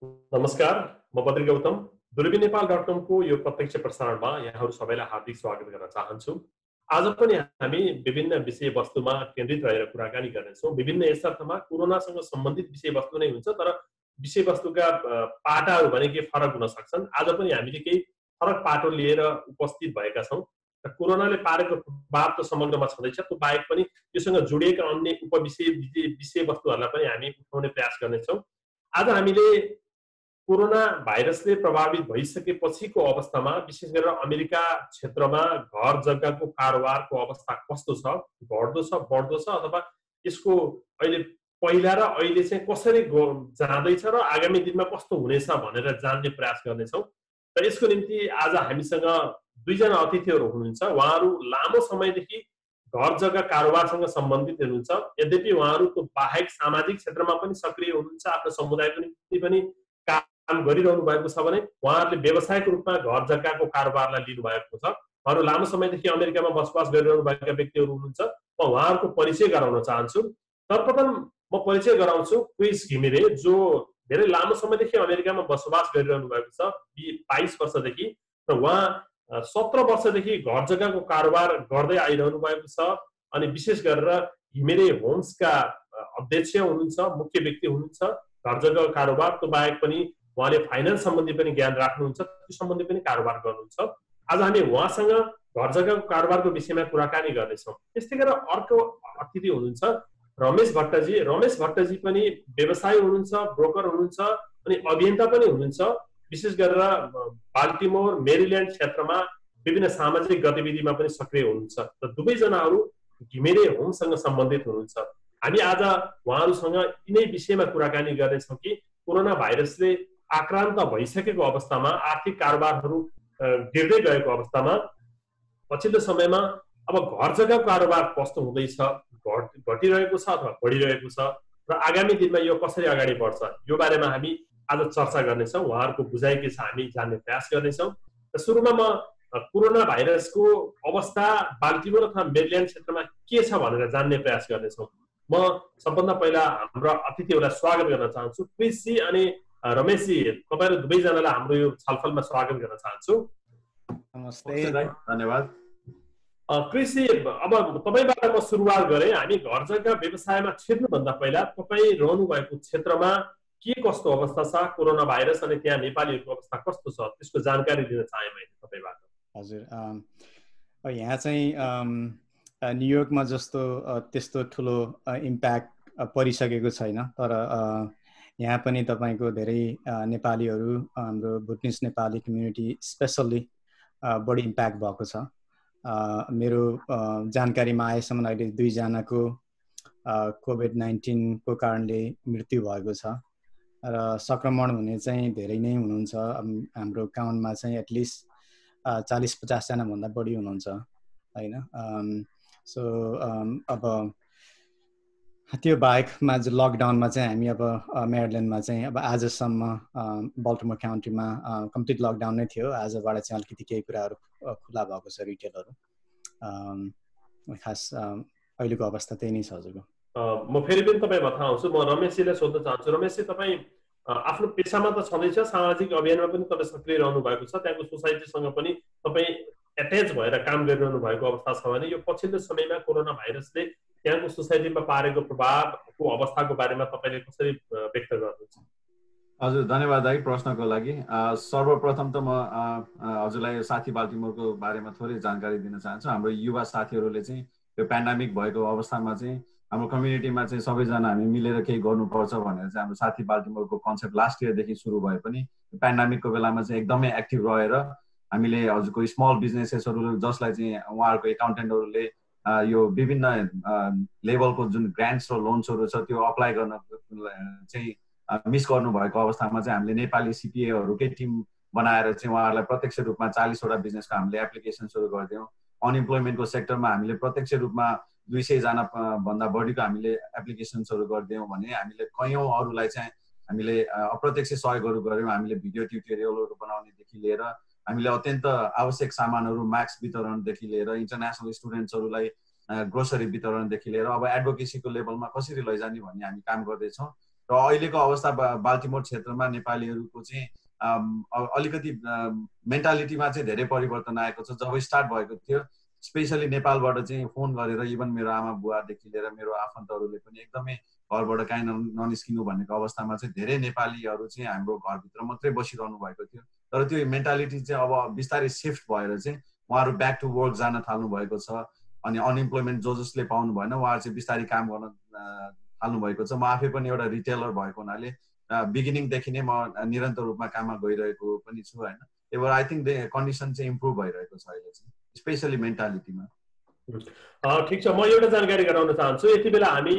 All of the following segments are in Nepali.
नमस्कार, म बद्री गौतम। दूरबीन को यो प्रत्यक्ष प्रसारणमा यहाँहरू सबैलाई हार्दिक स्वागत गर्न चाहन्छु। आज पनि हामी विभिन्न विषयवस्तुमा केन्द्रित रहेर कुराकानी गर्नेछौँ। विभिन्न यसर्थमा कोरोनासँग सम्बन्धित विषयवस्तु नै हुन्छ, तर विषयवस्तुका पाटाहरू भने के फरक हुन सक्छन्। आज पनि हामीले केही फरक पाटो लिएर उपस्थित भएका छौँ र कोरोनाले पारेको प्रभाव त समग्रमा छँदैछ, त्यो बाहेक पनि योसँग जोडिएका अन्य विषयवस्तुहरूलाई पनि हामी उठाउने प्रयास गर्नेछौँ। आज हामीले कोरोना भाइरसले प्रभावित भइसकेपछिको अवस्थामा विशेष गरेर अमेरिका क्षेत्रमा घर जग्गाको कारोबारको अवस्था कस्तो छ, घट्दो छ, बढ्दो छ, अथवा यसको अहिले पहिला र अहिले चाहिँ कसरी जाँदैछ र आगामी दिनमा कस्तो हुनेछ भनेर जान्ने प्रयास गर्नेछौँ। र यसको निम्ति आज हामीसँग दुईजना अतिथिहरू हुनुहुन्छ। उहाँहरू लामो समयदेखि घर जग्गा कारोबारसँग सम्बन्धित हुनुहुन्छ। यद्यपि उहाँहरू त्यो बाहेक सामाजिक क्षेत्रमा पनि सक्रिय हुनुहुन्छ, आफ्नो समुदायको निम्ति पनि काम गरिरहनु भएको छ भने उहाँहरूले व्यावसायिक रूपमा घर जग्गाको कारोबारलाई लिनुभएको छ। उहाँहरू लामो समयदेखि अमेरिकामा बसोबास गरिरहनु भएका व्यक्तिहरू हुनुहुन्छ। म उहाँहरूको परिचय गराउन चाहन्छु। सर्वप्रथम म परिचय गराउँछु क्रिस घिमिरे, जो धेरै लामो समयदेखि अमेरिकामा बसोबास गरिरहनु भएको छ, 22 वर्षदेखि, र उहाँ 17 वर्षदेखि घर जग्गाको कारोबार गर्दै आइरहनु भएको छ। अनि विशेष गरेर घिमिरे होम्सका अध्यक्ष हुनुहुन्छ, मुख्य व्यक्ति हुनुहुन्छ घर जग्गाको कारोबार। त्यो बाहेक पनि उहाँले फाइनेन्स सम्बन्धी पनि ज्ञान राख्नुहुन्छ, त्यो सम्बन्धी पनि कारोबार गर्नुहुन्छ। आज हामी उहाँसँग घर जग्गाको कारोबारको विषयमा कुराकानी गर्नेछौँ। त्यस्तै गरेर अर्को अतिथि हुनुहुन्छ रमेश भट्टजी। रमेश भट्टजी पनि व्यवसायी हुनुहुन्छ, ब्रोकर हुनुहुन्छ अनि अभियन्ता पनि हुनुहुन्छ। विशेष गरेर बाल्टिमोर, मेरील्यान्ड क्षेत्रमा विभिन्न सामाजिक गतिविधिमा पनि सक्रिय हुनुहुन्छ र दुवैजनाहरू घिमिरे होमसँग सम्बन्धित हुनुहुन्छ। हामी आज उहाँहरूसँग यिनै विषयमा कुराकानी गर्नेछौँ कि कोरोना भाइरसले आक्रान्त भइसकेको अवस्थामा, आर्थिक कारोबारहरू गिर्दै गएको अवस्थामा पछिल्लो समयमा अब घर जग्गाको कारोबार कस्तो हुँदैछ, घटिरहेको छ अथवा बढिरहेको छ, र आगामी दिनमा यो कसरी अगाडि बढ्छ, यो बारेमा हामी आज चर्चा गर्नेछौँ। उहाँहरूको बुझाइ के छ हामी जान्ने प्रयास गर्नेछौँ। र सुरुमा म कोरोना भाइरसको अवस्था बाल्टिमोर अथवा मेरील्यान्ड क्षेत्रमा के छ भनेर जान्ने प्रयास गर्नेछौँ। म सबभन्दा पहिला हाम्रो अतिथिहरूलाई स्वागत गर्न चाहन्छु। क्रिसजी अनि रमेशजी, तपाईँहरू दुवैजनालाई हाम्रो यो छलफलमा स्वागत गर्न चाहन्छु। नमस्ते, धन्यवाद। क्रिसजी, अब तपाईँबाट म सुरुवात गरेँ। हामी घर जग्गा व्यवसायमा छिर्नुभन्दा पहिला तपाईँ रहनु भएको क्षेत्रमा के कस्तो अवस्था छ, कोरोना भाइरस अनि त्यहाँ नेपालीहरूको अवस्था कस्तो छ, त्यसको जानकारी लिन चाहे मैले तपाईँबाट। हजुर, यहाँ चाहिँ न्युयोर्कमा जस्तो त्यस्तो ठुलो इम्प्याक्ट परिसकेको छैन, तर यहाँ पनि तपाईँको धेरै नेपालीहरू, हाम्रो भुटनिस नेपाली कम्युनिटी स्पेसल्ली बढी इम्प्याक्ट भएको छ। मेरो जानकारीमा आएसम्म अहिले 2 जनाको COVID-19 को कारणले मृत्यु भएको छ र सङ्क्रमण हुने चाहिँ धेरै नै हुनुहुन्छ। हाम्रो काउन्टमा चाहिँ एटलिस्ट 40-50 जनाभन्दा बढी हुनुहुन्छ होइन। सो अब त्यो बाहेकमा लकडाउनमा चाहिँ हामी अब मेरील्यान्डमा चाहिँ अब आजसम्म बाल्टिमोर काउन्टीमा कम्प्लिट लकडाउन नै थियो। आजबाट चाहिँ अलिकति केही कुराहरू खुला भएको छ, रिटेलहरू। खास अहिलेको अवस्था त्यही नै छ हजुरको। म फेरि पनि तपाईँमा थाहा आउँछु। म रमेशजीलाई सोध्न चाहन्छु। रमेशजी, तपाईँ आफ्नो पेसामा त छँदैछ, सामाजिक अभियानमा पनि तपाईँ सक्रिय रहनु भएको छ, त्यहाँको सोसाइटीसँग पनि तपाईँ एट्याच भएर काम गरिरहनु भएको अवस्था छ भने यो पछिल्लो समयमा कोरोना भाइरसले त्यहाँको सोसाइटीमा पारेको प्रभावको अवस्थाको बारेमा तपाईँले कसरी व्यक्त गर्नुहुन्छ? हजुर, धन्यवाद दाइ प्रश्नको लागि। सर्वप्रथम त म हजुरलाई साथी बाल्टिमोरको बारेमा थोरै जानकारी दिन चाहन्छु। हाम्रो युवा साथीहरूले चाहिँ यो पेन्डेमिक भएको अवस्थामा चाहिँ हाम्रो कम्युनिटीमा चाहिँ सबैजना हामी मिलेर केही गर्नुपर्छ भनेर चाहिँ हाम्रो साथी बाल्टिमोरको कन्सेप्ट लास्ट इयरदेखि सुरु भए पनि पेन्डेमिकको बेलामा चाहिँ एकदमै एक्टिभ रहेर हामीले हजुरको स्मल बिजनेसेसहरू जसलाई चाहिँ उहाँहरूको एकाउन्टेन्टहरूले यो विभिन्न लेभलको जुन ग्रान्ट्स र लोन्सहरू छ त्यो अप्लाई गर्न चाहिँ मिस गर्नुभएको अवस्थामा चाहिँ हामीले नेपाली सिपिएहरूकै टिम बनाएर चाहिँ उहाँहरूलाई प्रत्यक्ष रूपमा 40 वटा बिजनेसको हामीले एप्लिकेसन्सहरू गरिदियौँ। अनइम्प्लोइमेन्टको सेक्टरमा हामीले प्रत्यक्ष रूपमा 200 जना भन्दा बढीको हामीले एप्लिकेसन्सहरू गरिदियौँ भने हामीले कयौँ अरूलाई चाहिँ हामीले अप्रत्यक्ष सहयोगहरू गऱ्यौँ। हामीले भिडियो ट्युटोरियलहरू बनाउनेदेखि लिएर हामीले अत्यन्त आवश्यक सामानहरू मास्क वितरणदेखि लिएर इन्टरनेसनल स्टुडेन्ट्सहरूलाई ग्रोसरी वितरणदेखि लिएर अब एडभोकेसीको लेभलमा कसरी लैजाने भन्ने हामी काम गर्दैछौँ। र अहिलेको अवस्था बाल्टिमोर क्षेत्रमा नेपालीहरूको चाहिँ अलिकति मेन्टालिटीमा चाहिँ धेरै परिवर्तन आएको छ। जब स्टार्ट भएको थियो स्पेसली नेपालबाट चाहिँ फोन गरेर इभन मेरो आमा बुवादेखि लिएर मेरो आफन्तहरूले पनि एकदमै घरबाट काहीँ ननिस्किनु भनेको अवस्थामा चाहिँ धेरै नेपालीहरू चाहिँ हाम्रो घरभित्र मात्रै बसिरहनु भएको थियो। तर त्यो मेन्टालिटी चाहिँ अब बिस्तारै सिफ्ट भएर चाहिँ उहाँहरू ब्याक टु वर्क जान थाल्नु भएको छ। अनि अनइम्प्लोइमेन्ट जसले पाउनु भएन उहाँहरू चाहिँ बिस्तारै काम गर्न थाल्नु भएको छ। म आफै पनि एउटा रिटेलर भएको हुनाले बिगिनिङदेखि नै म निरन्तर रूपमा काममा गइरहेको पनि छु होइन। त्यही भएर आई थिङ्क कन्डिसन चाहिँ इम्प्रुभ भइरहेको छ अहिले चाहिँ स्पेसली मेन्टालिटीमा। ठिक छ, म एउटा जानकारी गराउन चाहन्छु। यति बेला हामी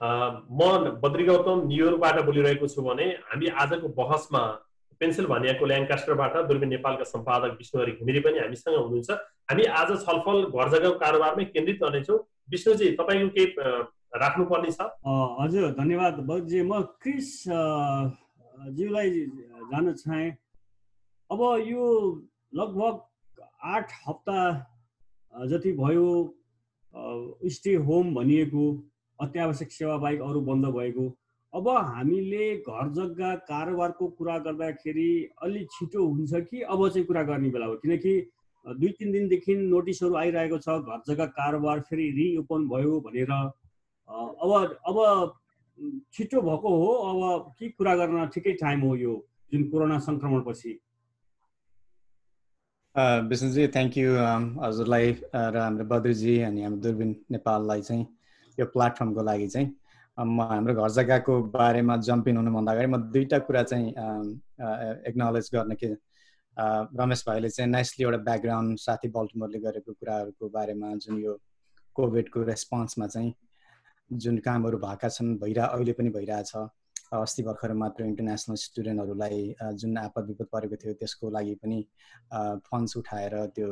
म बद्री गौतम न्युयोर्कबाट बोलिरहेको छु भने हामी आजको बहसमा पेन्सिल्भानियाको ल्याङ्कास्टरबाट दूरबीन नेपालका सम्पादक विष्णुहरि घिमिरे पनि हामीसँग हुनुहुन्छ। हामी आज छलफल घर जग्गाको कारोबारमै केन्द्रित गर्नेछौँ। विष्णुजी, तपाईँको केही राख्नुपर्ने छ? हजुर, धन्यवाद बद्रीजी। म क्रिस ज्यूलाई जान्न चाहे। अब यो लगभग 8 हप्ता जति भयो स्टे होम भनिएको, अत्यावश्यक सेवा बाहेक अरू बन्द भएको। अब हामीले घर जग्गा कारोबारको कुरा गर्दाखेरि अलि छिटो हुन्छ कि अब चाहिँ कुरा गर्ने बेला हो? किनकि 2-3 दिनदेखि नोटिसहरू आइरहेको छ घर जग्गा कारोबार फेरि रिओपन भयो भनेर। अब छिटो भएको हो अब के कुरा गर्न ठिकै टाइम हो यो जुन कोरोना संक्रमण पछि? विष्णुजी, थ्याङ्क यू हजुरलाई र हाम्रो बद्रीजी अनि हाम्रो दूरबीन नेपाललाई चाहिँ यो प्लेटफर्मको लागि चाहिँ हाम्रो घर जग्गाको बारेमा जम्प इन हुनुभन्दा अगाडि म 2टा कुरा चाहिँ एक्नोलेज गर्न के रमेश भाइले चाहिँ नाइसली एउटा ब्याकग्राउन्ड साथी बल्टिमोरले गरेको कुराहरूको बारेमा जुन यो कोभिडको रेस्पोन्समा चाहिँ जुन कामहरू भएका छन् अहिले पनि भइरहेछ। अस्ति भर्खर मात्र इन्टरनेसनल स्टुडेन्टहरूलाई जुन आपद विपद परेको थियो त्यसको लागि पनि फन्ड्स उठाएर त्यो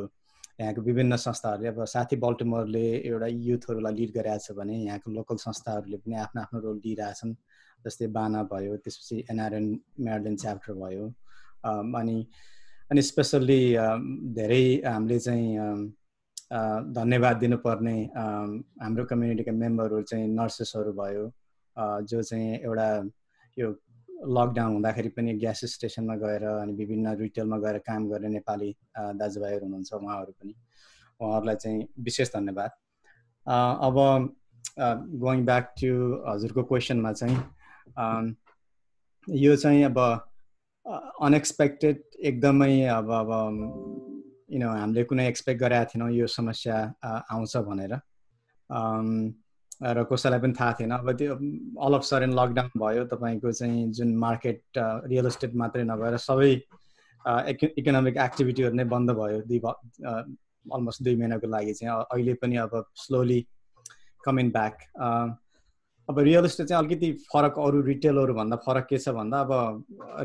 यहाँको विभिन्न संस्थाहरूले, अब साथी बल्टिमोरले एउटा युथहरूलाई लिड गरेको छ भने यहाँको लोकल संस्थाहरूले पनि आफ्नो आफ्नो रोल लिइरहेछन्। जस्तै बाना भयो, त्यसपछि एनआरएन मेरिल्यान्ड च्याप्टर भयो। अनि स्पेसल्ली धेरै हामीले चाहिँ धन्यवाद दिनुपर्ने हाम्रो कम्युनिटीका मेम्बरहरू चाहिँ नर्सेसहरू भयो, जो चाहिँ एउटा यो लकडाउन हुँदाखेरि पनि ग्यास स्टेसनमा गएर अनि विभिन्न रिटेलमा गएर काम गर्ने नेपाली दाजुभाइहरू हुनुहुन्छ, उहाँहरूलाई चाहिँ विशेष धन्यवाद। अब गोइङ ब्याक टु हजुरको क्वेसनमा चाहिँ यो चाहिँ अब अनएक्सपेक्टेड एकदमै अब हामीले कुनै एक्सपेक्ट गरेका थिएनौँ यो समस्या आउँछ भनेर, र कसैलाई पनि थाहा थिएन। अब त्यो अल अफ सडन लकडाउन भयो, तपाईँको चाहिँ जुन मार्केट रियल इस्टेट मात्रै नभएर सबै इकोनोमिक एक्टिभिटीहरू नै बन्द भयो अलमोस्ट 2 महिनाको लागि चाहिँ। अहिले पनि अब स्लोली कमिङ ब्याक। अब रियल इस्टेट चाहिँ अलिकति फरक अरू रिटेलहरू भन्दा फरक के छ भन्दा अब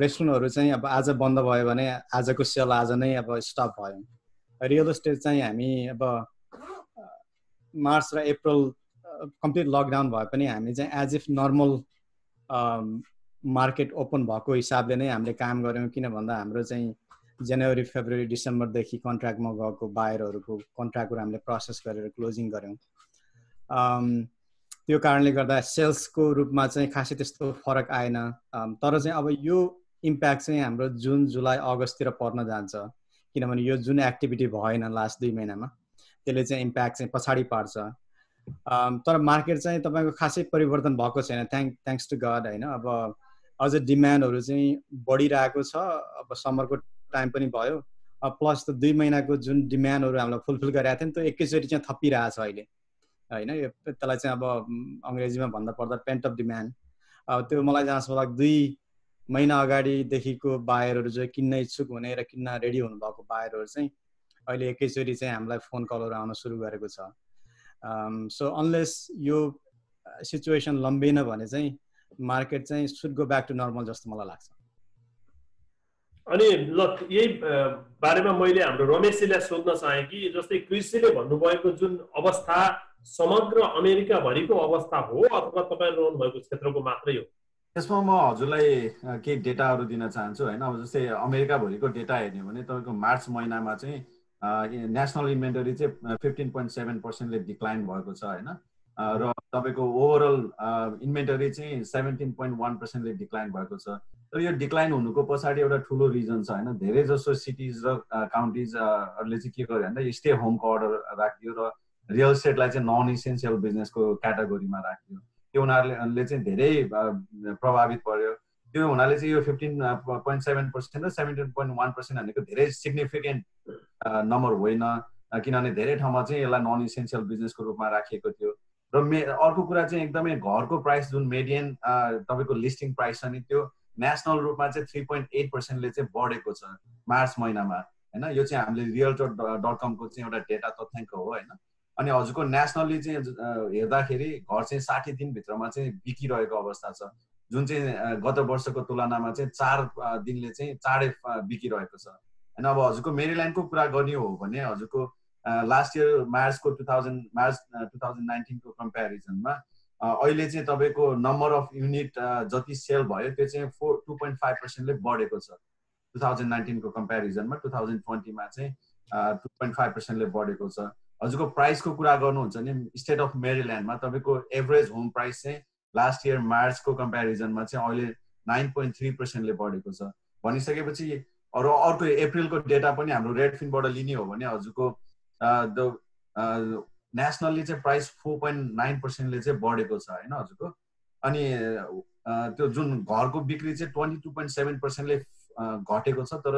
रेस्टुरेन्टहरू चाहिँ अब आज बन्द भयो भने आजको सेल आज नै अब स्टप भयो। रियल इस्टेट चाहिँ हामी अब मार्च र अप्रिल कम्प्लिट लकडाउन भए पनि हामी चाहिँ as if normal market open भएको हिसाबले नै हामीले काम गऱ्यौँ। किन भन्दा हाम्रो चाहिँ जनवरी फेब्रुअरी डिसेम्बरदेखि कन्ट्र्याक्टमा गएको बायरहरूको कन्ट्र्याक्टहरू हामीले प्रोसेस गरेर क्लोजिङ गऱ्यौँ। त्यो कारणले गर्दा सेल्सको रूपमा चाहिँ खासै त्यस्तो फरक आएन। तर चाहिँ अब यो इम्प्याक्ट चाहिँ हाम्रो जुन जुलाई अगस्ततिर पर्न जान्छ, किनभने यो जुन एक्टिभिटी भएन लास्ट 2 महिनामा त्यसले चाहिँ इम्प्याक्ट चाहिँ पछाडि पार्छ। तर मार्केट चाहिँ तपाईँको खासै परिवर्तन भएको छैन, थ्याङ्क्स टु गड होइन। अब अझ डिमान्डहरू चाहिँ बढिरहेको छ। अब समरको टाइम पनि भयो, प्लस त 2 महिनाको जुन डिमान्डहरू हामीलाई फुलफिल गरेका थियौँ त्यो एकैचोटि चाहिँ थपिरहेछ अहिले होइन। यो त्यसलाई चाहिँ अब अङ्ग्रेजीमा भन्दा पर्दा पेन्ट अफ डिमान्ड। त्यो मलाई जहाँसम्म लाग्छ 2 महिना अगाडिदेखिको बायरहरू जो किन्न इच्छुक हुने र किन्न रेडी हुनुभएको बायरहरू चाहिँ अहिले एकैचोटि चाहिँ हामीलाई फोन कलहरू आउन सुरु गरेको छ। सो अनलेस यो सिचुएसन लम्बिन भने चाहिँ मार्केट चाहिँ should go back to normal जस्तो मलाई लाग्छ। अनि ल यही बारेमा मैले हाम्रो रमेशजीलाई सोध्न चाहे कि जस्तै क्रिसजीले भन्नुभएको जुन अवस्था समग्र अमेरिका भरिको अवस्था हो अथवा तपाईले रहनु भएको क्षेत्रको मात्रै हो? त्यसमा म हजुरलाई केही डेटाहरू दिन चाहन्छु होइन। अब जस्तै अमेरिका भरिको डेटा हेर्ने हो भने तपाईँको मार्च महिनामा चाहिँ नेसनल इन्भेन्टरी चाहिँ 15.7% डिक्लाइन भएको छ होइन। र तपाईँको ओभरअल इन्भेन्टरी चाहिँ 17.1%ले डिक्लाइन भएको छ। तर यो डिक्लाइन हुनुको पछाडि एउटा ठुलो रिजन छ होइन, धेरै जसो सिटिज र काउन्टिजहरूले चाहिँ के गर्यो भन्दा स्टे होमको अर्डर राखिदियो र रियल इस्टेटलाई चाहिँ नन इसेन्सियल बिजनेसको क्याटेगोरीमा राखिदियो। त्यो उनीहरूले चाहिँ धेरै प्रभावित पर्यो। त्यो हुनाले चाहिँ यो 15.7% र 17.1% भनेको धेरै सिग्निफिकेन्ट नम्बर होइन, किनभने धेरै ठाउँमा चाहिँ यसलाई नन इसेन्सियल बिजनेसको रूपमा राखिएको थियो। र अर्को कुरा चाहिँ एकदमै घरको प्राइस जुन मेडियन तपाईँको लिस्टिङ प्राइस छ नि, त्यो नेसनल रूपमा चाहिँ 3.8%ले चाहिँ बढेको छ मार्च महिनामा होइन। यो चाहिँ हामीले realtor.com को चाहिँ एउटा डेटा तथ्याङ्क हो होइन। अनि हजुरको नेसनली चाहिँ हेर्दाखेरि घर चाहिँ 60 दिनभित्रमा चाहिँ बिकिरहेको अवस्था छ, जुन चाहिँ गत वर्षको तुलनामा चाहिँ 4 दिनले चाहिँ चाँडै बिकिरहेको छ होइन। अब हजुरको मेरील्यान्डको कुरा गर्ने हो भने हजुरको लास्ट इयर मार्च 2019 को कम्पेरिजनमा अहिले चाहिँ तपाईँको नम्बर अफ युनिट जति सेल भयो त्यो चाहिँ 2.5%ले बढेको छ 2019 को कम्पेरिजनमा। 2020 मा चाहिँ 2.5%ले बढेको छ। हजुरको प्राइसको कुरा गर्नुहुन्छ भने स्टेट अफ मेरील्यान्डमा तपाईँको एभरेज होम प्राइस चाहिँ लास्ट इयर मार्चको कम्पेरिजनमा चाहिँ अहिले 9.3%ले बढेको छ। भनिसकेपछि अर्को अप्रिलको डेटा पनि हाम्रो रेडफिनबाट लिने हो भने हजुरको नेसनली चाहिँ प्राइस 4.9%ले चाहिँ बढेको छ होइन हजुरको। अनि त्यो जुन घरको बिक्री चाहिँ 22.7%ले घटेको छ। तर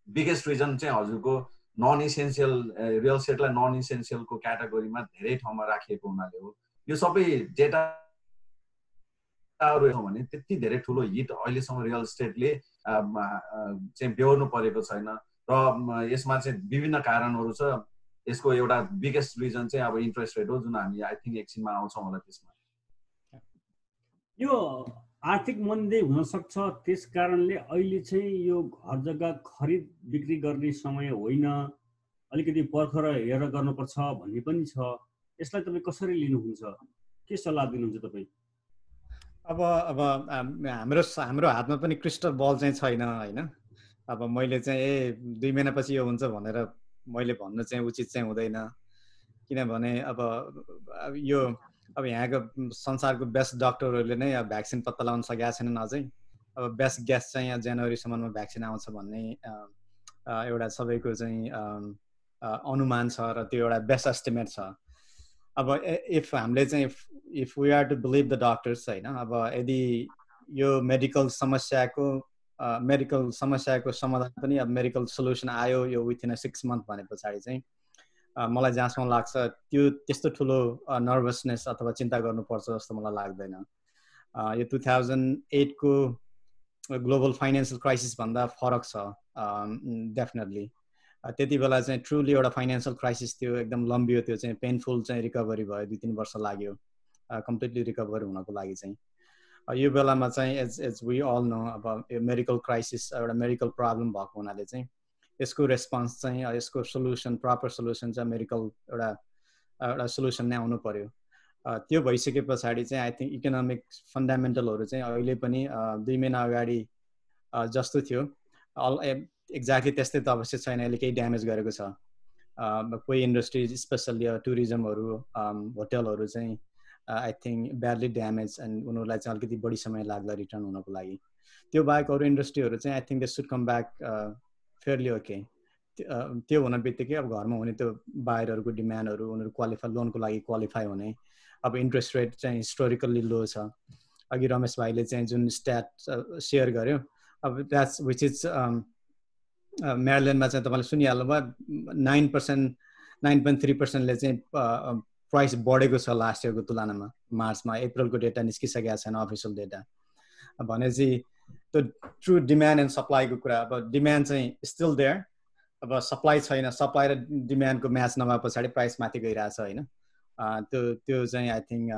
बिगेस्ट रिजन चाहिँ हजुरको नन इसेन्सियल रियल इस्टेटलाई नन इसेन्सियलको क्याटेगोरीमा धेरै ठाउँमा राखिएको हुनाले हो। यो सबै डेटाहरू हेर्छौँ भने त्यति धेरै ठुलो हिट अहिलेसम्म रियल इस्टेटले चाहिँ बेहोर्नु परेको छैन। र यसमा चाहिँ विभिन्न कारणहरू छ। यसको एउटा बिगेस्ट रिजन चाहिँ अब इन्ट्रेस्ट रेट हो, जुन हामी आई थिङ्क एकछिनमा आउँछौँ होला त्यसमा। यो आर्थिक मन्दी हुन सक्छ, त्यस कारणले अहिले चाहिँ यो घर जग्गा खरिद बिक्री गर्ने समय होइन, अलिकति पर्खेर हेरेर गर्नुपर्छ भन्ने पनि छ। यसलाई तपाईँ कसरी लिनुहुन्छ, के सल्लाह दिनुहुन्छ तपाईँ? अब हाम्रो हातमा पनि क्रिस्टल बल चाहिँ छैन होइन। अब मैले चाहिँ 2 महिनापछि यो हुन्छ भनेर मैले भन्न चाहिँ उचित चाहिँ हुँदैन, किनभने अब यो यहाँको संसारको बेस्ट डक्टरहरूले नै भ्याक्सिन पत्ता लगाउन सकेका छैनन् अझै। अब बेस्ट गेस चाहिँ यहाँ जनवरीसम्ममा भ्याक्सिन आउँछ भन्ने एउटा सबैको चाहिँ अनुमान छ र त्यो एउटा बेस्ट एस्टिमेट छ। अब इफ हामीले चाहिँ if we are to believe the doctors होइन, अब यदि यो मेडिकल समस्याको समाधान पनि अब मेडिकल सल्युसन आयो यो विथिन 6 मन्थ भने पछाडि चाहिँ मलाई जहाँसम्म लाग्छ त्यो त्यस्तो ठुलो नर्भसनेस अथवा चिन्ता गर्नुपर्छ जस्तो मलाई लाग्दैन। यो 2008 को ग्लोबल फाइनेन्सियल क्राइसिस भन्दा फरक छ डेफिनेटली। त्यति बेला चाहिँ ट्रुली एउटा फाइनेन्सियल क्राइसिस थियो, एकदम लम्बियो, त्यो चाहिँ पेनफुल चाहिँ रिकभरी भयो, 2-3 वर्ष लाग्यो कम्प्लिटली रिकभर हुनको लागि चाहिँ। यो बेलामा चाहिँ एज वी अल नो अब यो मेडिकल क्राइसिस एउटा मेडिकल प्रब्लम भएको हुनाले चाहिँ यसको रेस्पोन्स चाहिँ यसको सोल्युसन प्रपर सोल्युसन चाहिँ मेडिकल एउटा सोल्युसन नै आउनु पर्यो। त्यो भइसके पछाडि चाहिँ आई थिङ्क इकोनोमिक फन्डामेन्टलहरू चाहिँ अहिले पनि 2 महिना अगाडि जस्तो थियो एक्ज्याक्टली त्यस्तै त अवश्य छैन, यसले केही ड्यामेज गरेको छ। कोही इन्डस्ट्रिज स्पेसल्ली टुरिज्महरू होटलहरू चाहिँ I think badly damage and उनीहरूलाई चाहिँ अलिकति बढी समय लाग्ला रिटर्न हुनको लागि। त्यो बाहेक अरू इन्डस्ट्रीहरू चाहिँ I think they should come back Fairlie okay. त्यो हुन बित्तिकै अब घरमा हुने त्यो बाहिरहरूको डिमान्डहरू उनीहरू लोनको लागि क्वालिफाई हुने, अब इन्ट्रेस्ट रेट चाहिँ हिस्टोरिकल्ली लो छ। अघि रमेश भाइले चाहिँ जुन स्ट्याट सेयर गर्यो अब द्याट्स विच इज मेरील्यान्डमा चाहिँ तपाईँले सुनिहाल्नुभयो 9.3%ले चाहिँ प्राइस बढेको छ लास्ट इयरको तुलनामा। मार्चमा अप्रिलको डेटा निस्किसकेको छैन अफिसियल डेटा। भनेपछि त्यो ट्रु डिमान्ड एन्ड सप्लाईको कुरा, अब डिमान्ड चाहिँ स्टिल देयर, अब सप्लाई छैन, सप्लाई र डिमान्डको म्याच नभए पछाडि प्राइस माथि गइरहेछ होइन। त्यो चाहिँ I think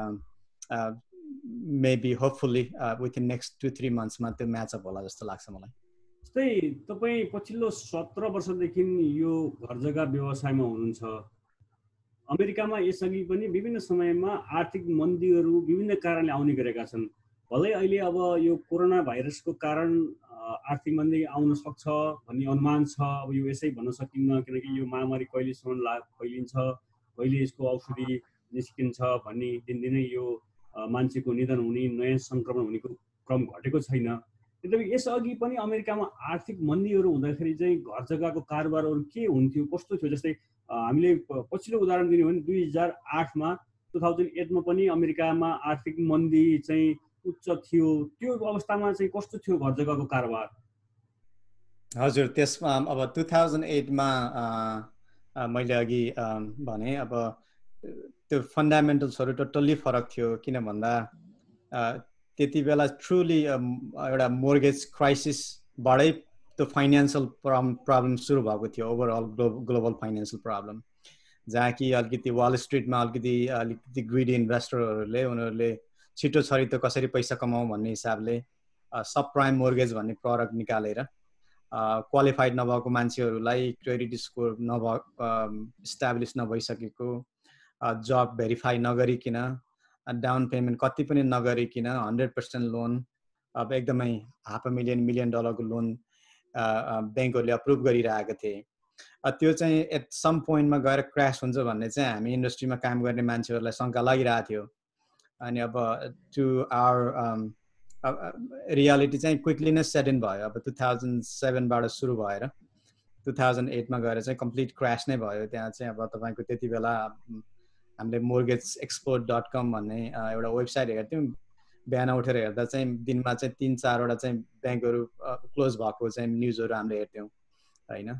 maybe hopefully within next 2-3 मन्थ्समा त्यो म्याचअप होला जस्तो लाग्छ मलाई। जस्तै तपाईँ पछिल्लो 17 वर्षदेखि यो घर जग्गा व्यवसायमा हुनुहुन्छ। अमेरिकामा यसअघि पनि विभिन्न समयमा आर्थिक मन्दीहरू विभिन्न कारणले आउने गरेका छन्। भलै अहिले अब यो कोरोना भाइरसको कारण आर्थिक मन्दी आउन सक्छ भन्ने अनुमान छ। अब यो यसै भन्न सकिन्न, किनकि यो महामारी कहिलेसम्म फैलिन्छ, कहिले यसको औषधि निस्किन्छ भन्ने दिनदिनै यो मान्छेको निधन हुने नयाँ संक्रमण हुनेको क्रम घटेको छैन। यद्यपि यसअघि पनि अमेरिकामा आर्थिक मन्दीहरू हुँदाखेरि चाहिँ घर जग्गाको कारोबारहरू के हुन्थ्यो, कस्तो थियो? जस्तै हामीले पछिल्लो उदाहरण दिने हो भने 2008मा 2008मा पनि अमेरिकामा आर्थिक मन्दी चाहिँ उच्च थियो। त्यो अवस्थामा चाहिँ कस्तो थियो घर जग्गाको कारोबार? हजुर, त्यसमा अब 2008मा मैले अघि भने अब त्यो फन्डामेन्टल्सहरू टोटल्ली फरक थियो। किन भन्दा त्यति बेला ट्रुली एउटा मोर्गेज क्राइसिसबाटै त्यो फाइनेन्सियल प्रब्लम सुरु भएको थियो, ओभरअल ग्लोबल फाइनेन्सियल प्रब्लम, जहाँ कि अलिकति वाल स्ट्रिटमा अलिकति ग्रिडी इन्भेस्टरहरूले उनीहरूले छिटो छरितो कसरी पैसा कमाउँ भन्ने हिसाबले सब प्राइम मोर्गेज भन्ने प्रडक्ट निकालेर क्वालिफाइड नभएको मान्छेहरूलाई क्रेडिट स्कोर इस्टाब्लिस नभइसकेको, जब भेरिफाई नगरिकन, डाउन पेमेन्ट कति पनि नगरिकन 100% लोन, अब एकदमै $500,000 $1 million को लोन ब्याङ्कहरूले अप्रुभ गरिरहेको थिए। त्यो चाहिँ एट सम पोइन्टमा गएर क्रास हुन्छ भन्ने चाहिँ हामी इन्डस्ट्रीमा काम गर्ने मान्छेहरूलाई शङ्का लागिरहेको थियो। अनि अब टु आवर रियालिटी चाहिँ क्विकली नै सेट इन भयो। अब 2007बाट सुरु भएर 2008मा गएर चाहिँ कम्प्लिट क्रास नै भयो। त्यहाँ चाहिँ अब तपाईँको त्यति बेला हामीले mortgageexpert.com भन्ने एउटा वेबसाइट हेर्थ्यौँ। बिहान उठेर हेर्दा चाहिँ दिनमा चाहिँ 3-4वटा चाहिँ ब्याङ्कहरू क्लोज भएको चाहिँ न्युजहरू हामीले हेर्थ्यौँ होइन।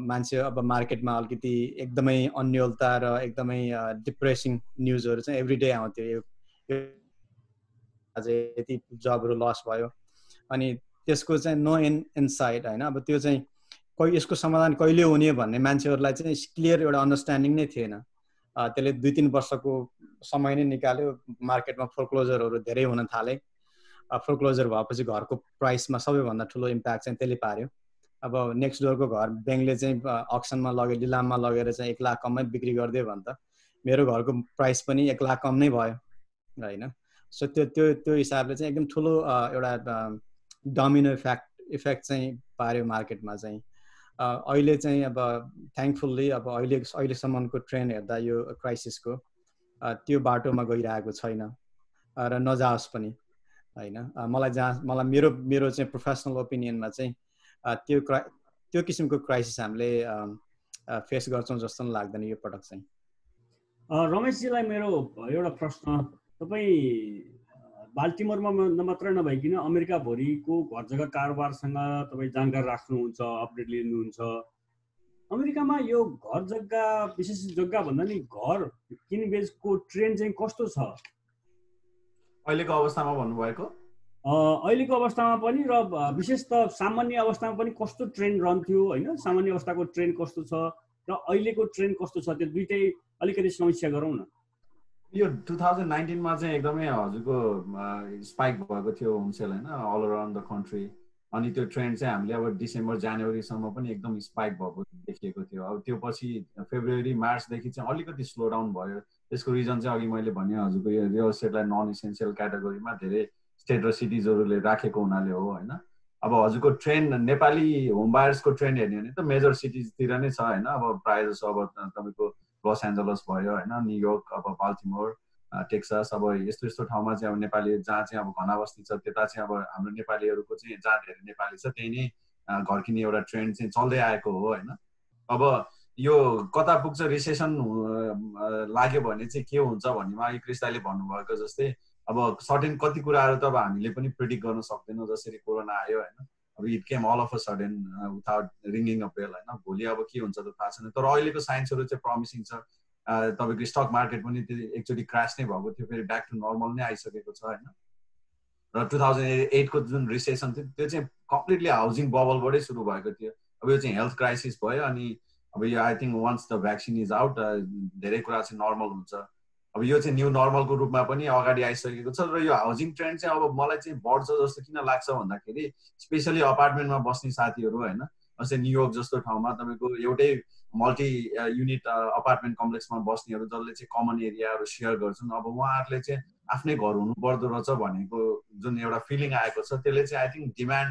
मान्छे अब मार्केटमा अलिकति एकदमै अन्यलता र एकदमै डिप्रेसिङ न्युजहरू चाहिँ एभ्री डे आउँथ्यो। अझै यति जबहरू लस भयो अनि त्यसको चाहिँ नो इनसाइट होइन। अब त्यो चाहिँ यसको समाधान कहिले हुने भन्ने मान्छेहरूलाई चाहिँ क्लियर एउटा अन्डरस्ट्यान्डिङ नै थिएन। त्यसले 2-3 वर्षको समय नै निकाल्यो। मार्केटमा फोरक्लोजरहरू धेरै हुन थाले। फोरक्लोजर भएपछि घरको प्राइसमा सबैभन्दा ठुलो इम्प्याक्ट चाहिँ त्यसले पार्यो। अब नेक्स्ट डोरको घर ब्याङ्कले चाहिँ अक्सनमा लगेर लिलाममा लगेर चाहिँ 1 लाख कममै बिक्री गरिदियो भने त मेरो घरको प्राइस पनि 1 लाख कम नै भयो होइन। सो त्यो हिसाबले चाहिँ एकदम ठुलो एउटा डोमिनो इफेक्ट चाहिँ पार्यो मार्केटमा चाहिँ। अहिले चाहिँ अब थ्याङ्कफुल्ली अब अहिलेसम्मको ट्रेन्ड हेर्दा यो क्राइसिसको त्यो बाटोमा गइरहेको छैन र नजाओस् पनि होइन। मलाई मेरो चाहिँ प्रोफेसनल ओपिनियनमा चाहिँ त्यो किसिमको क्राइसिस हामीले फेस गर्छौँ जस्तो लाग्दैन यो पटक चाहिँ। रमेशजीलाई मेरो एउटा प्रश्न, तपाईँ बाल्टिमोरमा मात्र नभइकन अमेरिकाभरिको घर जग्गा कारोबारसँग तपाईँ जानकारी राख्नुहुन्छ, अपडेट लिनुहुन्छ। अमेरिकामा यो घर जग्गा, विशेष जग्गा भन्दा नि घर किनबेचको ट्रेन्ड चाहिँ कस्तो छ अहिलेको अवस्थामा भन्नुभएको? अहिलेको अवस्थामा पनि र विशेष त सामान्य अवस्थामा पनि कस्तो ट्रेन्ड रहन्थ्यो होइन? सामान्य अवस्थाको ट्रेन्ड कस्तो छ र अहिलेको ट्रेन्ड कस्तो छ, त्यो दुईटै अलिकति समीक्षा गरौँ न। यो 2019मा चाहिँ एकदमै हजुरको स्पाइक भएको थियो होम सेल होइन, अल अराउन्ड द कन्ट्री। अनि त्यो ट्रेन्ड चाहिँ हामीले अब डिसेम्बर जनवरीसम्म पनि एकदम स्पाइक भएको देखिएको थियो। अब त्यो पछि फेब्रुअरी मार्चदेखि चाहिँ अलिकति स्लो डाउन भयो। त्यसको रिजन चाहिँ अघि मैले भने हजुरको यो रियल एस्टेटलाई नन इसेन्सियल क्याटेगोरीमा धेरै स्टेट र सिटिजहरूले राखेको हुनाले हो होइन। अब हजुरको ट्रेन्ड नेपाली होम बायर्सको ट्रेन्ड हेर्ने भने त मेजर सिटिजतिर नै छ होइन। अब प्रायः जसो अब तपाईँको लस एन्जलस भयो होइन, न्युयोर्क, अब बाल्टिमोर, टेक्सास, अब यस्तो ठाउँमा चाहिँ अब नेपाली जहाँ चाहिँ अब घना बस्ती छ त्यता चाहिँ अब हाम्रो नेपालीहरूको चाहिँ जहाँ धेरै नेपाली छ त्यही नै घर किन्ने एउटा ट्रेन्ड चाहिँ चल्दै आएको हो होइन। अब यो कता पुग्छ, रिसेसन लाग्यो भने चाहिँ के हुन्छ भन्नेमा अघि क्रिस्ताले भन्नुभएको जस्तै अब सर्टेन कति कुराहरू त अब हामीले पनि प्रिडिक्ट गर्न सक्दैनौँ। जसरी कोरोना आयो होइन, अब it came all of a sudden without ringing a bell होइन। भोलि अब के हुन्छ त थाहा छैन, तर अहिलेको साइन्सहरू चाहिँ प्रमिसिङ छ। तपाईँको स्टक मार्केट पनि एकचोटि क्रास नै भएको थियो, फेरि ब्याक टु नर्मल नै आइसकेको छ होइन। र 2008को जुन रिसेसन थियो त्यो चाहिँ कम्प्लिटली हाउसिङ बबलबाटै सुरु भएको थियो। अब यो चाहिँ हेल्थ क्राइसिस भयो अनि अब यो I think once the vaccine is out धेरै कुरा चाहिँ नर्मल हुन्छ। अब यो चाहिँ न्यू नर्मलको रूपमा पनि अगाडि आइसकेको छ। र यो हाउसिङ ट्रेन्ड चाहिँ अब मलाई चाहिँ बढ्छ जस्तो किन लाग्छ भन्दाखेरि स्पेसली अपार्टमेन्टमा बस्ने साथीहरू होइन, जस्तै न्युयोर्क जस्तो ठाउँमा तपाईँको एउटै मल्टी युनिट अपार्टमेन्ट कम्प्लेक्समा बस्नेहरू जसले चाहिँ कमन एरियाहरू सेयर गर्छन्, अब उहाँहरूले चाहिँ आफ्नै घर हुनु पर्दो रहेछ भनेको जुन एउटा फिलिङ आएको छ त्यसले चाहिँ आई थिङ्क डिमान्ड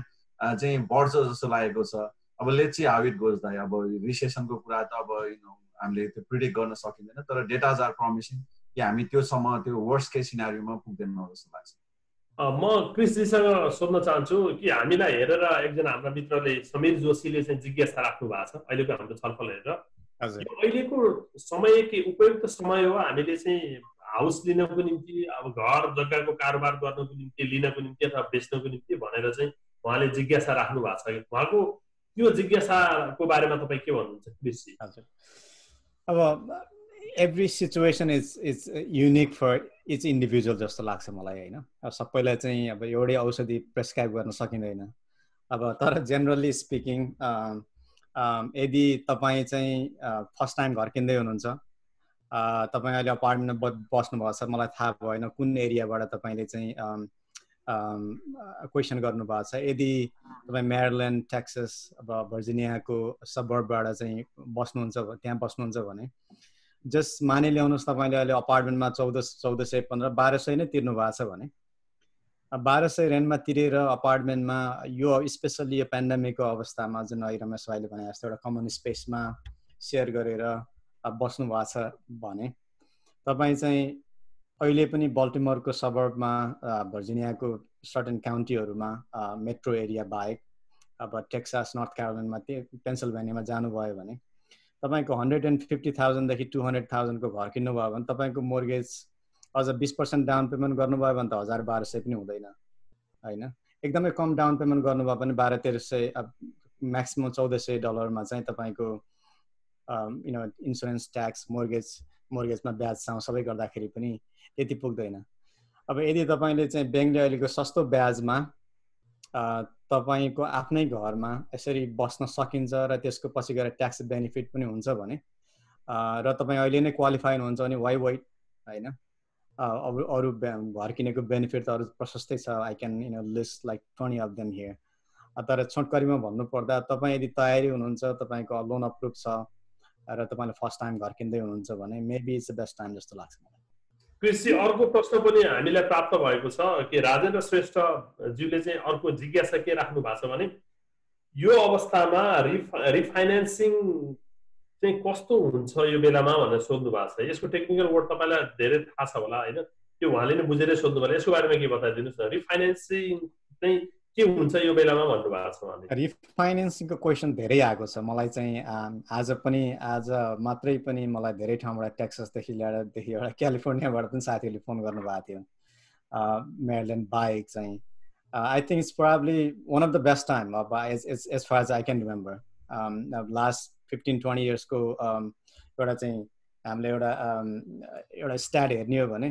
चाहिँ बढ्छ जस्तो लागेको छ। अब let's see how it goes दाइ। अब रिसेसनको कुरा त अब हामीले त्यो प्रिडिक्ट गर्न सकिँदैन, तर डेटाज आर प्रमिसिङ। कि हामी त्योसम्म त्यो वर्स्ट केस सिनारियोमा पुग्दैनौँ जस्तो लाग्छ। म क्रिसजीसँग सोध्न चाहन्छु कि हामीलाई हेरेर एकजना हाम्रा मित्रले समीर जोशीले चाहिँ जिज्ञासा राख्नु भएको छ अहिलेको हाम्रो छलफल हेरेर, यो अहिलेको समय के उपयुक्त समय हो हामीले चाहिँ हाउस लिनको निम्ति, अब घर जग्गाको कारोबार गर्नको निम्ति, लिनको निम्ति अथवा बेच्नको निम्ति भनेर चाहिँ उहाँले जिज्ञासा राख्नु भएको छ कि उहाँको त्यो जिज्ञासाको बारेमा तपाईँ के भन्नुहुन्छ क्रिसजी? हजुर, अब every situation is unique for each individual जस्तो लाग्छ मलाई होइन। अब सबैलाई चाहिँ अब एउटै औषधि प्रेस्क्राइब गर्न सकिँदैन। अब तर जेनरली स्पिकिङ यदि तपाईँ चाहिँ फर्स्ट टाइम घर किन्दै हुनुहुन्छ, तपाईँ अहिले अपार्टमेन्टमा बस्नुभएको छ, मलाई थाहा भएन कुन एरियाबाट तपाईँले चाहिँ क्वेसन गर्नुभएको छ। यदि तपाईँ म्यारिल्यान्ड, टेक्सास, अब भर्जिनियाको सबर्बबाट चाहिँ त्यहाँ बस्नुहुन्छ भने जस्ट मानिल्याउनुहोस् तपाईँले अहिले अपार्टमेन्टमा 1415-1200 नै तिर्नु भएको छ भने 1200 रेन्टमा तिरेर अपार्टमेन्टमा यो स्पेसल्ली यो पेन्डेमिकको अवस्थामा जुन अहिले रमेश भाइले भने जस्तो एउटा कमन स्पेसमा सेयर गरेर बस्नु भएको छ भने तपाईँ चाहिँ अहिले पनि बल्टिमोरको सबर्बमा, भर्जिनियाको सर्टेन काउन्टीहरूमा, मेट्रो एरिया बाहेक अब टेक्सास, नर्थ क्यारोलाइनामा, पेन्सिल्भेनियामा जानुभयो भने तपाईको 150,000 देखि 200,000 को घर किन्नुभयो भने तपाईको मोर्गेज अझ 20% डाउन पेमेन्ट गर्नुभयो भने त 1200 पनि हुँदैन हैन। एकदमै कम डाउन पेमेन्ट गर्नुभयो भने 1200-1300 म्याक्सिमम $1400 मा चाहिँ तपाईको इन्स्योरेन्स, ट्याक्स, मोर्गेजमा ब्याज सबै गर्दाखेरि पनि त्यति पुग्दैन। अब यदि तपाईले चाहिँ बैंकले अहिलेको सस्तो ब्याजमा तपाईको आफ्नै घरमा यसरी बस्न सकिन्छ र त्यसको पछि गएर ट्याक्स बेनिफिट पनि हुन्छ भने र तपाईँ अहिले नै क्वालिफाई हुनुहुन्छ भने वाइ वेट हैन। अब अरु घर किनेको बेनिफिट त अरु प्रशस्तै छ। I can list like 20 of them here. तर छोटकरीमा भन्नु पर्दा तपाईँ यदि तयारी हुनुहुन्छ, तपाईको लोन अप्रुभ छ र तपाईले फर्स्ट टाइम घर किन्दै हुनुहुन्छ भने maybe it's the best time जस्तो लाग्छ मलाई। कृषि अर्को प्रश्न पनि हामीलाई प्राप्त भएको छ कि राजेन्द्र श्रेष्ठ ज्यूले चाहिँ अर्को जिज्ञासा के राख्नु भएको छ भने यो अवस्थामा रिफाइनेन्सिङ चाहिँ कस्तो हुन्छ यो बेलामा भनेर सोध्नु भएको छ। यसको टेक्निकल वर्ड तपाईलाई धेरै थाहा छ होला हैन, त्यो उहाँले नै बुझेरै सोध्नु भयो। यसको बारेमा के बताइदिनुस् न, रिफाइनेन्सिङ चाहिँ के हुन्छ यो बेलामा भन्नु भएको छ उहाँले। रिफाइनेन्सिङको क्वेसन धेरै आएको छ मलाई चाहिँ। आज मात्रै पनि मलाई धेरै ठाउँबाट टेक्सासदेखि लिएर एउटा क्यालिफोर्नियाबाट पनि साथीहरूले फोन गर्नुभएको थियो। म्यारिल्यान्ड बाहेक चाहिँ I think it's probably one of the best time अब as far as I can remember. Last 15-20 इयर्सको एउटा चाहिँ हामीले एउटा स्ट्याट हेर्ने हो भने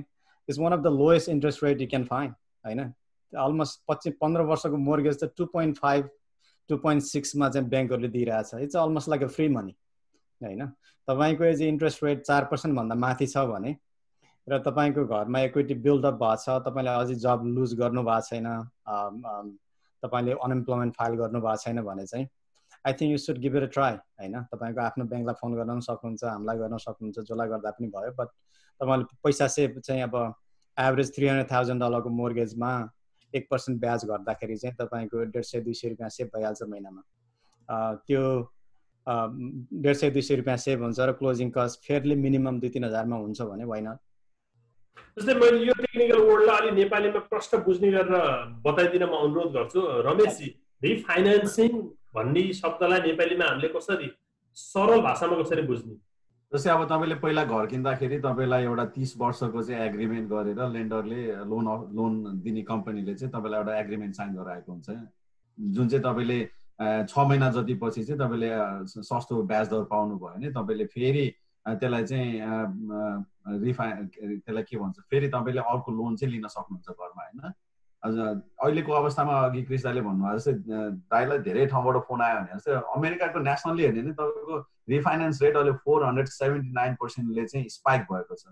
it's one of the lowest interest rate you can find हैन। अलमोस्ट 15 वर्षको मोर्गेज त 2.5-2.6 मा चाहिँ ब्याङ्कहरूले दिइरहेछ। It's almost like a free money हैन। तपाईको यदि इन्ट्रेस्ट रेट 4% भन्दा माथि छ भने र तपाईको घरमा इक्विटी बिल्डअप भएको छ, तपाईले अझै जब लुज गर्नु भएको छैन, तपाईले अनएम्प्लोयमेन्ट फाइल गर्नु भएको छैन भने चाहिँ I think you should give it a try हैन। तपाईको आफ्नो ब्याङ्कलाई फोन गर्न पनि सक्नुहुन्छ, हामीलाई गर्न सक्नुहुन्छ, जसलाई गर्दा पनि भयो। बट तपाईले पैसा सेभ चाहिँ अब एभरेज $300,000 को मोर्गेजमा 1% ब्याज गर्दाखेरि चाहिँ तपाईको 150-200 रुपैयाँ सेभ भइहाल्छ महिनामा। त्यो 150-200 रुपैयाँ सेभ हुन्छ र क्लोजिङ कस्ट फेयरली मिनिमम 2-3 हजारमा हुन्छ भने वाइ नट। जस्तै मैले यो टेक्निकल वर्डलाई अलि नेपालीमा प्रश्न बुझ्ने गरेर बताइदिन म अनुरोध गर्छु। रमेशजी, रिफाइनेन्सिङ भन्ने शब्दलाई नेपालीमा हामीले कसरी सरल भाषामा कसरी बुझ्ने? जस्तै अब तपाईले पहिला घर किन्दाखेरि तपाईलाई एउटा 30 वर्षको चाहिँ एग्रिमेन्ट गरेर लेन्डरले लोन दिने कम्पनीले चाहिँ तपाईलाई एउटा एग्रिमेन्ट साइन गराएको हुन्छ, जुन चाहिँ तपाईले 6 महिना जति पछि चाहिँ तपाईले सस्तो ब्याज दर पाउनु भयो भने तपाईले फेरि त्यसलाई चाहिँ त्यसलाई के भन्छ, फेरि तपाईले अर्को लोन चाहिँ लिन सक्नुहुन्छ घरमा हैन। अहिलेको अवस्थामा अघि क्रिस दाइले भन्नुभयो जस्तै दाइलाई धेरै ठाउँबाट फोन आयो भने जस्तै अमेरिकाको नेसनली हेर्ने नि तपाईँको रिफाइनेन्स रेट अहिले 479% चाहिँ स्पाइक भएको छ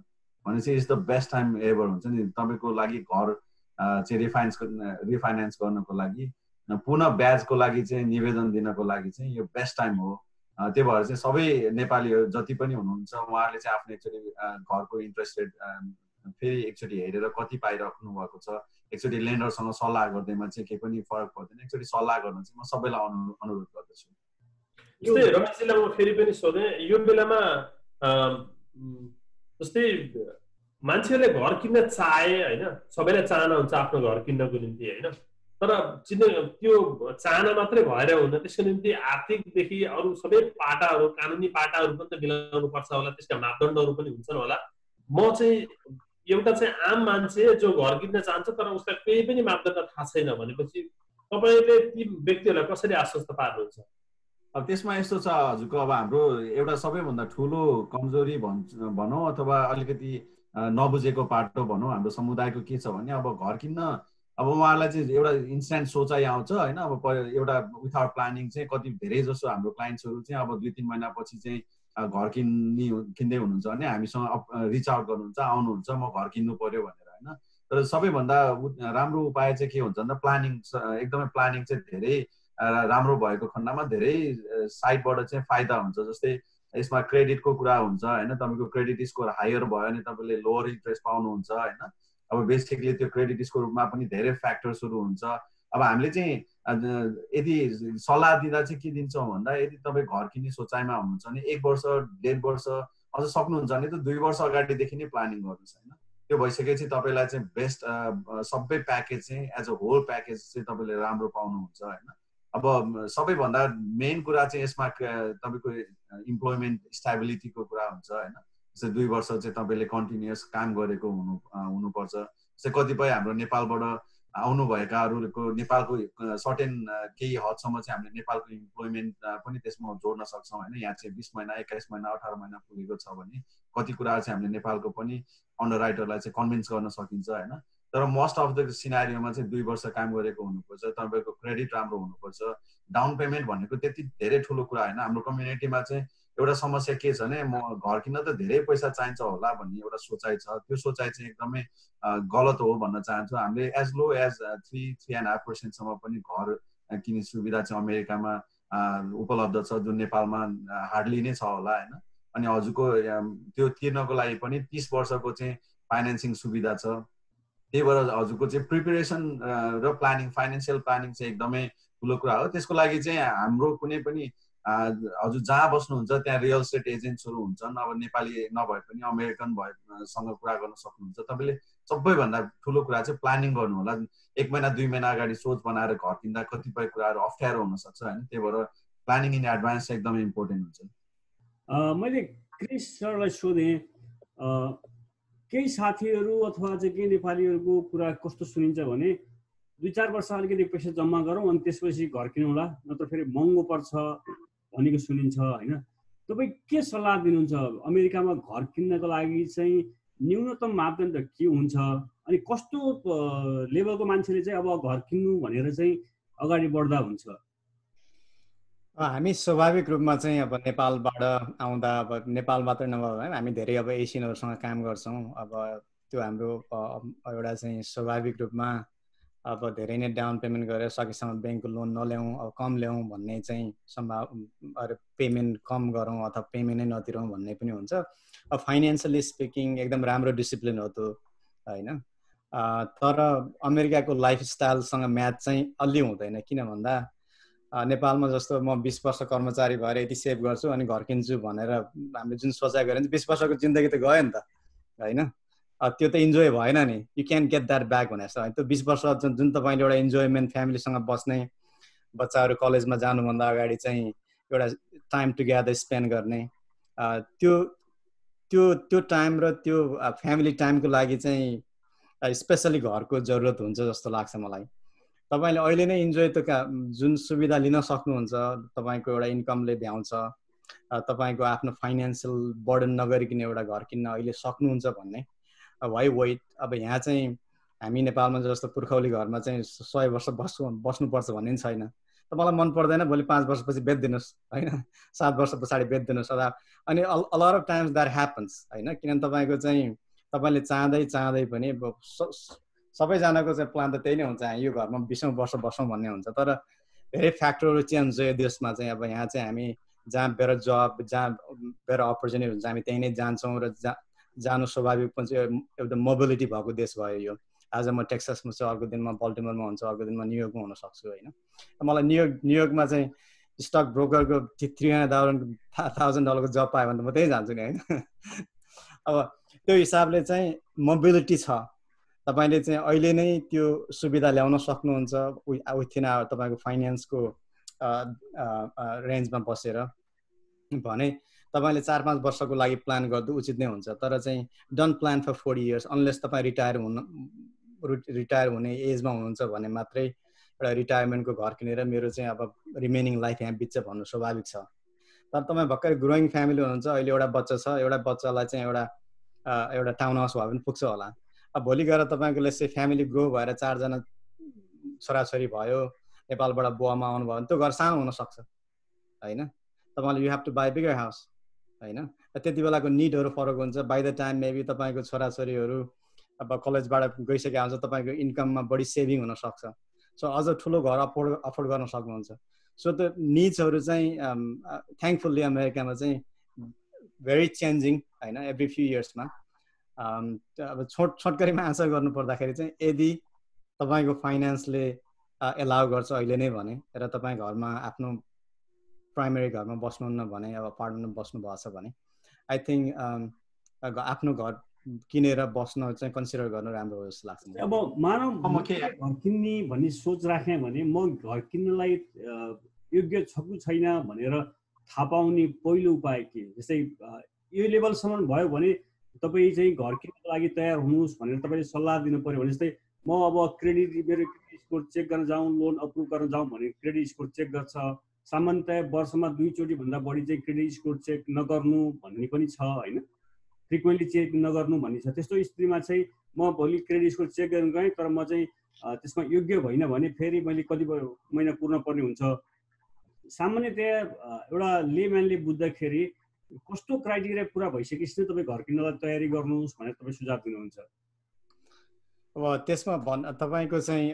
भनेपछि is the best time ever हुन्छ नि तपाईँको लागि घर चाहिँ रिफाइनेन्स गर्नको लागि, पुनः ब्याजको लागि चाहिँ निवेदन दिनको लागि चाहिँ यो बेस्ट टाइम हो। त्यही भएर चाहिँ सबै नेपालीहरू जति पनि हुनुहुन्छ उहाँहरूले चाहिँ आफ्नो एकचोटि घरको इन्ट्रेस्ट रेट फेरि एकचोटि हेरेर कति पाइराख्नु भएको छ, एकचोटि लेन्डरसँग सल्लाह गर्दैमा चाहिँ केही पनि फरक पर्दैन, एकचोटि सल्लाह गर्न चाहिँ म सबैलाई अनुरोध गर्दछु। जस्तै रमेशजीलाई म फेरि पनि सोधेँ, यो बेलामा जस्तै मान्छेहरूले घर किन्न चाहे होइन, सबैलाई चाहना हुन्छ आफ्नो घर किन्नको निम्ति होइन, तर त्यो चाहना मात्रै भएर हुन्न, त्यसको निम्ति आर्थिकदेखि अरू सबै पाटाहरू, कानुनी पाटाहरू पनि त मिलाउनु पर्छ होला, त्यसका मापदण्डहरू पनि हुन्छन् होला। म चाहिँ एउटा चाहिँ आम मान्छे जो घर किन्न चाहन्छ तर उसलाई केही पनि मापदण्ड थाहा छैन भनेपछि तपाईँले ती व्यक्तिहरूलाई कसरी आश्वस्त पार्नुहुन्छ? अब त्यसमा यस्तो छ हजुरको, अब हाम्रो एउटा सबैभन्दा ठुलो कमजोरी भनौँ अथवा अलिकति नबुझेको पाटो भनौँ हाम्रो समुदायको के छ भने, अब घर किन्न अब उहाँहरूलाई चाहिँ एउटा इन्स्ट्यान्ट सोचाइ आउँछ होइन। अब एउटा विथआउट प्लानिङ चाहिँ कति धेरै जसो हाम्रो क्लाइन्ट्सहरू चाहिँ अब 2-3 महिनापछि चाहिँ घर किन्दै हुनुहुन्छ भने हामीसँग रिच आउट गर्नुहुन्छ, आउनुहुन्छ म घर किन्नु पर्यो भनेर होइन। तर सबैभन्दा राम्रो उपाय चाहिँ के हुन्छ भन्दा प्लानिङ, एकदमै प्लानिङ चाहिँ धेरै राम्रो भएको खण्डमा धेरै साइडबाट चाहिँ फाइदा हुन्छ। जस्तै यसमा क्रेडिटको कुरा हुन्छ होइन, तपाईँको क्रेडिट स्कोर हायर भयो भने तपाईँले लोवर इन्ट्रेस्ट पाउनुहुन्छ होइन। अब बेसिकली त्यो क्रेडिट स्कोरमा पनि धेरै फ्याक्टर्सहरू हुन्छ। अब हामीले चाहिँ यदि सल्लाह दिँदा चाहिँ के दिन्छौँ भन्दा, यदि तपाईँ घर किन्ने सोचाइमा हुनुहुन्छ भने 1 वर्ष 1.5 वर्ष अझ सक्नुहुन्छ भने त 2 वर्ष अगाडिदेखि नै प्लानिङ गर्नुहोस् होइन। त्यो भइसकेपछि तपाईँलाई चाहिँ बेस्ट सबै प्याकेज चाहिँ एज अ होल प्याकेज चाहिँ तपाईँले राम्रो पाउनुहुन्छ होइन। अब सबैभन्दा मेन कुरा चाहिँ यसमा तपाईँको इम्प्लोइमेन्ट स्टेबिलिटीको कुरा हुन्छ होइन। जस्तै 2 वर्ष चाहिँ तपाईँले कन्टिन्युअस काम गरेको हुनुपर्छ। जस्तै कतिपय हाम्रो नेपालबाट आउनुभएकाहरूको नेपालको सर्टेन केही हदसम्म चाहिँ हामीले नेपालको इम्प्लोइमेन्ट पनि त्यसमा जोड्न सक्छौँ होइन। यहाँ चाहिँ 20 महिना 21 महिना 18 महिना पुगेको छ भने कति कुराहरू चाहिँ हामीले नेपालको पनि अन्डर राइटरलाई चाहिँ कन्भिन्स गर्न सकिन्छ होइन। तर मोस्ट अफ द सिनारियोमा चाहिँ 2 वर्ष काम गरेको हुनुपर्छ, तपाईँको क्रेडिट राम्रो हुनुपर्छ। डाउन पेमेन्ट भनेको त्यति धेरै ठुलो कुरा होइन। हाम्रो कम्युनिटीमा चाहिँ एउटा समस्या के छ भने, म घर किन्न त धेरै पैसा चाहिन्छ होला भन्ने एउटा सोचाइ छ। त्यो सोचाइ चाहिँ एकदमै गलत हो भन्न चाहन्छु। हामीले एज लो एज 3-3.5% पनि घर किन्ने सुविधा चाहिँ अमेरिकामा उपलब्ध छ, जुन नेपालमा हार्डली नै छ होला होइन। अनि हजुरको त्यो तिर्नको लागि पनि 30 वर्षको चाहिँ फाइनेन्सिङ सुविधा छ। त्यही भएर हजुरको चाहिँ प्रिपेरेसन र प्लानिङ, फाइनेन्सियल प्लानिङ चाहिँ एकदमै ठुलो कुरा हो। त्यसको लागि चाहिँ हाम्रो कुनै पनि हजुर जहाँ बस्नुहुन्छ त्यहाँ रियल एस्टेट एजेन्ट्सहरू हुन्छन्। अब नेपाली नभए पनि अमेरिकन भएसँग कुरा गर्न सक्नुहुन्छ। तपाईँले सबैभन्दा ठुलो कुरा चाहिँ प्लानिङ गर्नु होला। 1 महिना 2 महिना अगाडि सोच बनाएर घर किन्दा कतिपय कुराहरू अप्ठ्यारो हुनसक्छ होइन। त्यही भएर प्लानिङ इन एडभान्स चाहिँ एकदमै इम्पोर्टेन्ट हुन्छ। मैले क्रिस सरलाई सोधेँ, केही साथीहरू अथवा चाहिँ केही नेपालीहरूको कुरा कस्तो सुनिन्छ भने 2-4 वर्ष अलिकति पैसा जम्मा गरौँ अनि त्यसपछि घर किनौँला, नत्र फेरि महँगो पर्छ भनेको सुनिन्छ होइन। तपाईँ के सल्लाह दिनुहुन्छ? अमेरिकामा घर किन्नको लागि चाहिँ न्यूनतम मापदण्ड के हुन्छ अनि कस्तो लेभलको मान्छेले चाहिँ अब घर किन्नु भनेर चाहिँ अगाडि बढ्दा हुन्छ? हामी स्वाभाविक रूपमा चाहिँ अब नेपालबाट आउँदा, अब नेपाल मात्रै नभए हामी धेरै अब एसियनहरूसँग काम गर्छौँ। अब त्यो हाम्रो एउटा चाहिँ स्वाभाविक रूपमा अब धेरै नै डाउन पेमेन्ट गरेर सकेसम्म ब्याङ्कको लोन नल्याउँ, अब कम ल्याउँ भन्ने चाहिँ पेमेन्ट कम गरौँ अथवा पेमेन्ट नै नतिरौँ भन्ने पनि हुन्छ। अब फाइनेन्सियली स्पिकिङ एकदम राम्रो डिसिप्लिन हो त्यो होइन। तर अमेरिकाको लाइफस्टाइलसँग म्याच चाहिँ अलि हुँदैन। किन भन्दा नेपालमा जस्तो म 20 वर्ष कर्मचारी भएर यति सेभ गर्छु अनि घर किन्छु भनेर हामीले जुन सोचाइ गऱ्यो भने 20 वर्षको जिन्दगी त गयो नि त होइन। त्यो त इन्जोय भएन नि। You can get that back भने जस्तो होइन। त्यो 20 वर्ष जुन तपाईँले एउटा इन्जोयमेन्ट फ्यामिलीसँग बस्ने, बच्चाहरू कलेजमा जानुभन्दा अगाडि चाहिँ एउटा टाइम टुगेदर स्पेन्ड गर्ने, त्यो त्यो त्यो टाइम र त्यो फ्यामिली टाइमको लागि चाहिँ स्पेसली घरको जरुरत हुन्छ जस्तो लाग्छ मलाई। तपाईँले अहिले नै इन्जोय त जुन सुविधा लिन सक्नुहुन्छ, तपाईँको एउटा इन्कमले भ्याउँछ, तपाईँको आफ्नो फाइनेन्सियल बर्डन नगरिकन एउटा घर किन्न अहिले सक्नुहुन्छ भन्ने वाइ वेट। अब यहाँ चाहिँ हामी नेपालमा जस्तो पुर्खौली घरमा चाहिँ 100 वर्ष बस्नुपर्छ भन्ने पनि छैन। तपाईँलाई मन पर्दैन भोलि 5 वर्षपछि बेच्दिनुहोस् होइन, 7 वर्ष पछाडि बेच्दिनुहोस्। अनि a lot of times that happens होइन। किनभने तपाईँको चाहिँ तपाईँले चाहँदै पनि सबैजनाको चाहिँ प्लान त त्यही नै हुन्छ, यो घरमा 20औं वर्ष बसौँ भन्ने हुन्छ। तर धेरै फ्याक्टरहरू चेन्ज हुन्छ यो देशमा चाहिँ। अब यहाँ चाहिँ हामी जहाँ बेटर जब, जहाँ बेटर अपर्च्युनिटी हुन्छ हामी त्यहीँ नै जान्छौँ र जानु स्वाभाविक पनि एउटा मोबिलिटी भएको देश भयो यो। आज म टेक्सासमा छु, अर्को दिन म बल्टिमोरमा हुन्छु, अर्को दिन म न्युयोर्कमा हुन सक्छु होइन। मलाई न्युयोर्कमा चाहिँ स्टक ब्रोकरको $300,000 जब पायो भने त म त्यहीँ जान्छु नि होइन। अब त्यो हिसाबले चाहिँ मोबिलिटी छ, तपाईले चाहिँ अहिले नै त्यो सुविधा ल्याउन सक्नुहुन्छ विथिन तपाईको फाइनान्सको रेन्जमा बसेर भने तपाईले 4-5 वर्षको लागि प्लान गर्नु उचित नै हुन्छ। तर चाहिँ don't plan for 40 years unless तपाई रिटायर हुने एजमा हुनुहुन्छ भने मात्रै एउटा रिटायरमेन्टको घर किनेर मेरो चाहिँ अब रिमेनिङ लाइफ यहाँ बित्छ भन्नु स्वाभाविक छ। तर तपाईँ भर्खर ग्रोइङ फ्यामिली हुनुहुन्छ, अहिले एउटा बच्चा छ, एउटा बच्चालाई चाहिँ एउटा टाउन हाउस भए पनि पुग्छ होला। अब भोलि गएर तपाईँको लेट्स से फ्यामिली ग्रो भएर 4 जना छोराछोरी भयो, नेपालबाट बुवामा आउनु भयो भने त्यो घर सानो हुन सक्छ हैन। तपाईले you have to buy bigger house हैन। त्यति बेलाको निडहरू फरक हुन्छ। बाई द टाइम मेबी तपाईँको छोराछोरीहरू अब कलेजबाट गइसकेका हुन्छ, तपाईँको इन्कममा बढी सेभिङ हुन सक्छ। सो अझ ठुलो घर अफोर्ड गर्न सक्नुहुन्छ। सो त्यो निड्सहरू चाहिँ थ्याङ्कफुल्ली अमेरिकामा चाहिँ भेरी चेन्जिङ हैन, एभ्री फ्यु इयर्समा। अब छोटकरीमा आन्सर गर्नु पर्दाखेरि चाहिँ यदि तपाईँको फाइनान्सले एलाउ गर्छ अहिले नै भने र तपाईँ घरमा आफ्नो प्राइमेरी घरमा बस्नुहुन्न भने अब अपार्टमेन्टमा बस्नु भएको छ भने आई थिङ्क आफ्नो घर किनेर बस्न चाहिँ कन्सिडर गर्नु राम्रो हो जस्तो लाग्छ। अब मानव घर किन्ने भन्ने सोच राखेँ भने म घर किन्नलाई योग्य छ कि छैन भनेर थाहा पाउने पहिलो उपाय के? जस्तै यो लेभलसम्म भयो भने तपाईँ चाहिँ घर किन्नको लागि तयार हुनुहोस् भनेर तपाईँले सल्लाह दिनु पर्यो भने जस्तै म अब मेरो क्रेडिट स्कोर चेक गर्न जाउँ, लोन अप्रुभ गर्न जाउँ भने क्रेडिट स्कोर चेक गर्छ। सामान्यतया वर्षमा 2 चोटि भन्दा बढी चाहिँ क्रेडिट स्कोर चेक नगर्नु भन्ने पनि छ हैन, फ्रिक्वेन्टली चेक नगर्नु भन्ने छ। त्यस्तो स्थितिमा चाहिँ म भोलि क्रेडिट स्कोर चेक गर्न गएँ तर म चाहिँ त्यसमा योग्य भइन भने फेरि मैले कतिपय महिना पुर्न पर्ने हुन्छ। सामान्यतया एउटा लेम्यानले बुझ्दाखेरि कस्तो क्राइटेरिया पुरा भइसकेपछि तपाईँ घर किन्नलाई तयारी गर्नुहोस् भनेर तपाईँ सुझाव दिनुहुन्छ? अब त्यसमा तपाईँको चाहिँ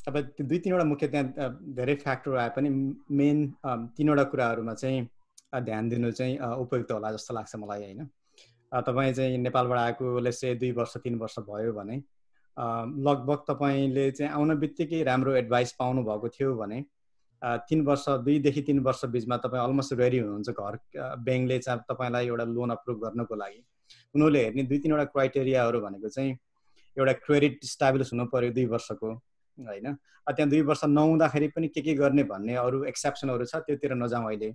अब 2-3वटा मुख्य त्यहाँ धेरै फ्याक्टर आए पनि मेन 3वटा कुराहरूमा चाहिँ ध्यान दिनु चाहिँ उपयुक्त होला जस्तो लाग्छ मलाई हैन। तपाईँ चाहिँ नेपालबाट आएको लेट्स से 2 वर्ष 3 वर्ष भयो भने लगभग तपाईँले चाहिँ आउन बित्तिकै राम्रो एडभाइस पाउनु भएको थियो भने 2 देखि 3 वर्ष बिचमा तपाईँ अलमोस्ट रेडी हुनुहुन्छ। घर ब्याङ्कले चाहिँ तपाईँलाई एउटा लोन अप्रुभ गर्नको लागि उनीहरूले हेर्ने 2-3वटा क्राइटेरियाहरू भनेको चाहिँ एउटा क्रेडिट स्टेबल हुनु पर्यो 2 वर्षको हैन। त्यहाँ 2 वर्ष नहुँदाखेरि पनि के गर्ने भन्ने अरू एक्सेप्सनहरू छ, त्योतिर नजाउँ अहिले।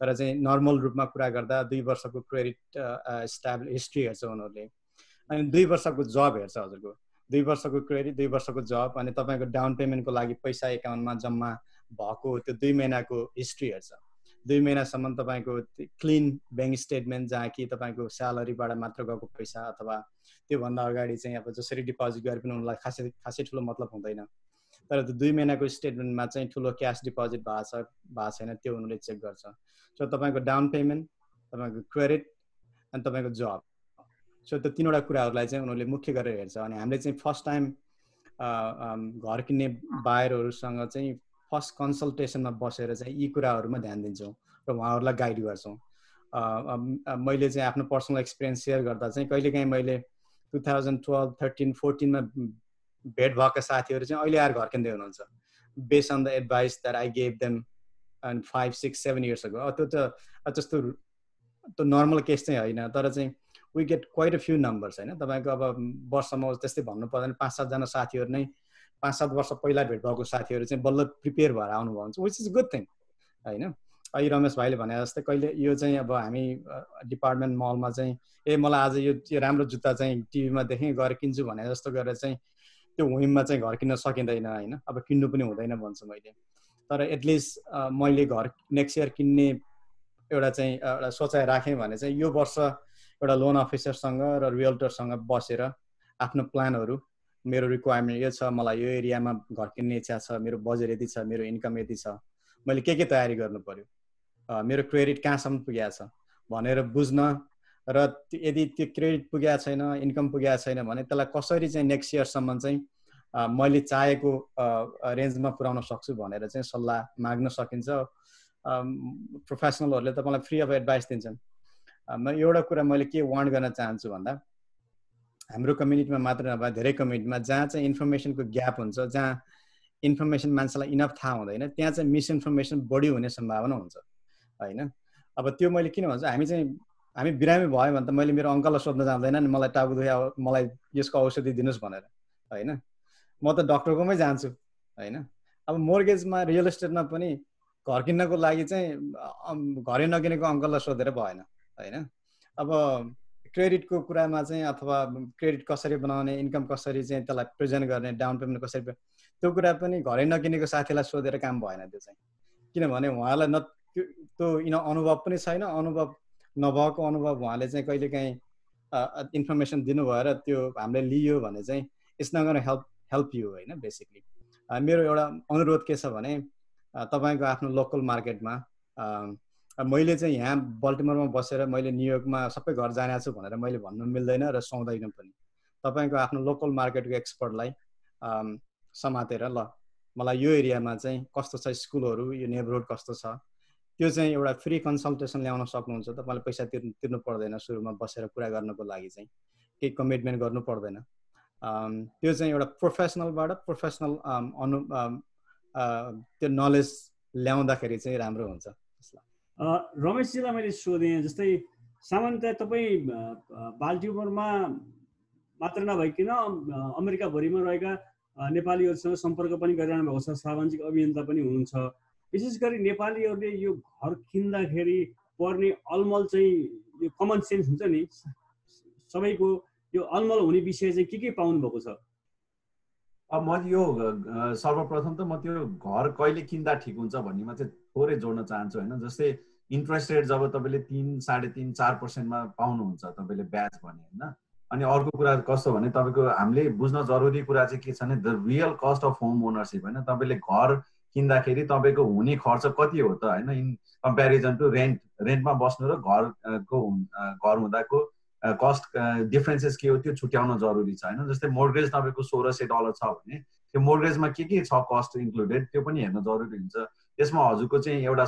तर चाहिँ नर्मल रूपमा कुरा गर्दा 2 वर्षको क्रेडिट स्टेबल हिस्ट्री हेर्छ उनीहरूले, अनि 2 वर्षको जब हेर्छ हजुरको। 2 वर्षको क्रेडिट, 2 वर्षको जब, अनि तपाईँको डाउन पेमेन्टको लागि पैसा एकाउन्टमा जम्मा भएको त्यो 2 महिनाको हिस्ट्री हेर्छ। 2 महिनासम्म तपाईँको क्लिन ब्याङ्क स्टेटमेन्ट जहाँ कि तपाईँको स्यालेरीबाट मात्र गएको पैसा अथवा त्योभन्दा अगाडि चाहिँ अब जसरी डिपोजिट गरे पनि उनीहरूलाई खासै ठुलो मतलब हुँदैन। तर त्यो 2 महिनाको स्टेटमेन्टमा चाहिँ ठुलो क्यास डिपोजिट भएको छ भएको छैन त्यो उनीहरूले चेक गर्छ। सो तपाईँको डाउन पेमेन्ट, तपाईँको क्रेडिट अनि तपाईँको जब, सो त्यो 3वटा कुराहरूलाई चाहिँ उनीहरूले मुख्य गरेर हेर्छ। अनि हामीले चाहिँ फर्स्ट टाइम घर किन्ने बायरहरूसँग चाहिँ फर्स्ट कन्सल्टेसनमा बसेर चाहिँ यी कुराहरूमा ध्यान दिन्छौँ र उहाँहरूलाई गाइड गर्छौँ। मैले चाहिँ आफ्नो पर्सनल एक्सपिरियन्स सेयर गर्दा चाहिँ कहिलेकाहीँ मैले 2012, 13, 14मा भेट भएका साथीहरू चाहिँ अहिले आएर घर किन्दै हुनुहुन्छ based on the advice that I gave them and 5, 6, 7 years अगो। त्यो त जस्तो त्यो नर्मल केस चाहिँ होइन, तर चाहिँ we get quite a few numbers हैन। तपाईँको अब वर्षमा त्यस्तै भन्नु पर्दैन 5-7 जना साथीहरू नै 5-7 वर्ष पहिला भेट भएको साथीहरू चाहिँ बल्ल प्रिपेयर भएर आउनुभयो हुन्छ, विच इज गुड थिङ हैन। अहिले रमेश भाइले भने जस्तै कहिले यो चाहिँ अब हामी डिपार्टमेन्ट मलमा चाहिँ मलाई आज यो राम्रो जुत्ता चाहिँ टिभीमा देखेँ गएर किन्छु भने जस्तो गरेर चाहिँ त्यो हुइममा चाहिँ घर किन्न सकिँदैन हैन। अब किन्नु पनि हुँदैन भन्छु मैले। तर एटलिस्ट मैले घर नेक्स्ट इयर किन्ने एउटा चाहिँ एउटा सोचाइ राखेँ भने चाहिँ यो वर्ष एउटा लोन अफिसरसँग र रियल्टरसँग बसेर आफ्नो प्लानहरू, मेरो रिक्वायरमेन्ट यो छ, मलाई यो एरियामा घर किन्ने इच्छा छ, मेरो बजेट यति छ, मेरो इन्कम यति छ, मैले के तयारी गर्नु पर्यो, मेरो क्रेडिट कहाँसम्म पुगेको छ भनेर बुझ्न र यदि त्यो क्रेडिट पुगेको छैन, इन्कम पुगेको छैन भने त्यसलाई कसरी चाहिँ नेक्स्ट इयरसम्म चाहिँ मैले चाहेको रेन्जमा पुर्याउन सक्छु भनेर चाहिँ सल्लाह माग्न सकिन्छ। प्रोफेसनलहरूले तपाईँलाई फ्री अफ एडभाइस दिन्छन्। एउटा कुरा मैले के वार्न गर्न चाहन्छु भन्दा हाम्रो कम्युनिटीमा मात्र नभए धेरै कम्युनिटीमा जहाँ चाहिँ इन्फर्मेसनको ग्याप हुन्छ, जहाँ इन्फर्मेसन मान्छेलाई इनफ थाहा हुँदैन, त्यहाँ चाहिँ मिसइन्फर्मेसन बढी हुने सम्भावना हुन्छ हैन। अब त्यो मैले किन भन्छु, हामी बिरामी भयो भने त मैले मेरो अङ्कललाई सोध्न जाँदैन नि मलाई टाउको दुखे मलाई यसको औषधि दिनुहोस् भनेर होइन, म त डक्टरकोमै जान्छु होइन। अब मोर्गेजमा रियल इस्टेटमा पनि घर किन्नको लागि चाहिँ घरै नकिनेको अङ्कललाई सोधेर भएन होइन। अब क्रेडिटको कुरामा चाहिँ अथवा क्रेडिट कसरी बनाउने, इन्कम कसरी चाहिँ त्यसलाई प्रेजेन्ट गर्ने, डाउन पेमेन्ट कसरी, त्यो कुरा पनि घरै नकिनेको साथीलाई सोधेर काम भएन त्यो चाहिँ, किनभने उहाँलाई न त्यो अनुभव पनि छैन, अनुभव नभएको अनुभव उहाँले चाहिँ कहिलेकाहीँ इन्फर्मेसन दिनु भएर त्यो हामीले लियो भने चाहिँ it's not gonna help you होइन। बेसिकली मेरो एउटा अनुरोध के छ भने तपाईँको आफ्नो लोकल मार्केटमा मैले चाहिँ यहाँ बल्टिमोरमा बसेर मैले न्युयोर्कमा सबै घर जाने छु भनेर मैले भन्नु मिल्दैन र सुहाउँदैन पनि। तपाईँको आफ्नो लोकल मार्केटको एक्सपर्टलाई समातेर ल मलाई यो एरियामा चाहिँ कस्तो छ स्कुलहरू, यो नेबरहुड कस्तो छ, त्यो चाहिँ एउटा फ्री कन्सल्टेसन ल्याउन सक्नुहुन्छ। तपाईँले पैसा तिर्नु पर्दैन, सुरुमा बसेर कुरा गर्नको लागि चाहिँ केही कमिटमेन्ट गर्नु पर्दैन। त्यो चाहिँ एउटा प्रोफेसनलबाट प्रोफेसनल त्यो नलेज ल्याउँदाखेरि चाहिँ राम्रो हुन्छ। रमेशजीलाई मैले सोधेँ, जस्तै सामान्यतया तपाईँ बाल्टिमोरमा मात्र नभइकन अमेरिकाभरिमा रहेका नेपालीहरूसँग सम्पर्क पनि गरिरहनु भएको छ, सामाजिक अभियन्ता पनि हुनुहुन्छ। विशेष गरी नेपालीहरूले यो घर किन्दाखेरि पर्ने अलमल चाहिँ यो कमन सेन्स हुन्छ नि सबैको, यो अलमल हुने विषय चाहिँ के पाउनु भएको छ? अब म यो सर्वप्रथम त म त्यो घर कहिले किन्दा ठिक हुन्छ भन्नेमा चाहिँ थोरै जोड्न चाहन्छु होइन। जस्तै इन्ट्रेस्ट रेट जब तपाईँले 3, 3.5, 4% पाउनुहुन्छ तपाईँले ब्याज भने होइन। अनि अर्को कुरा कस्तो भने तपाईँको हामीले बुझ्न जरुरी कुरा चाहिँ के छ भने the real cost of home ownership होइन। तपाईँले घर किन्दाखेरि तपाईँको हुने खर्च कति हो त होइन, इन कम्पेरिजन टु रेन्टमा बस्नु र घर हुँदाको कस्ट डिफरेन्सेस के हो त्यो छुट्याउन जरुरी छ होइन। जस्तै मोर्गेज तपाईँको $1,600 छ भने त्यो मोर्गेजमा के छ कस्ट इन्क्लुडेड त्यो पनि हेर्न जरुरी हुन्छ। त्यसमा हजुरको चाहिँ एउटा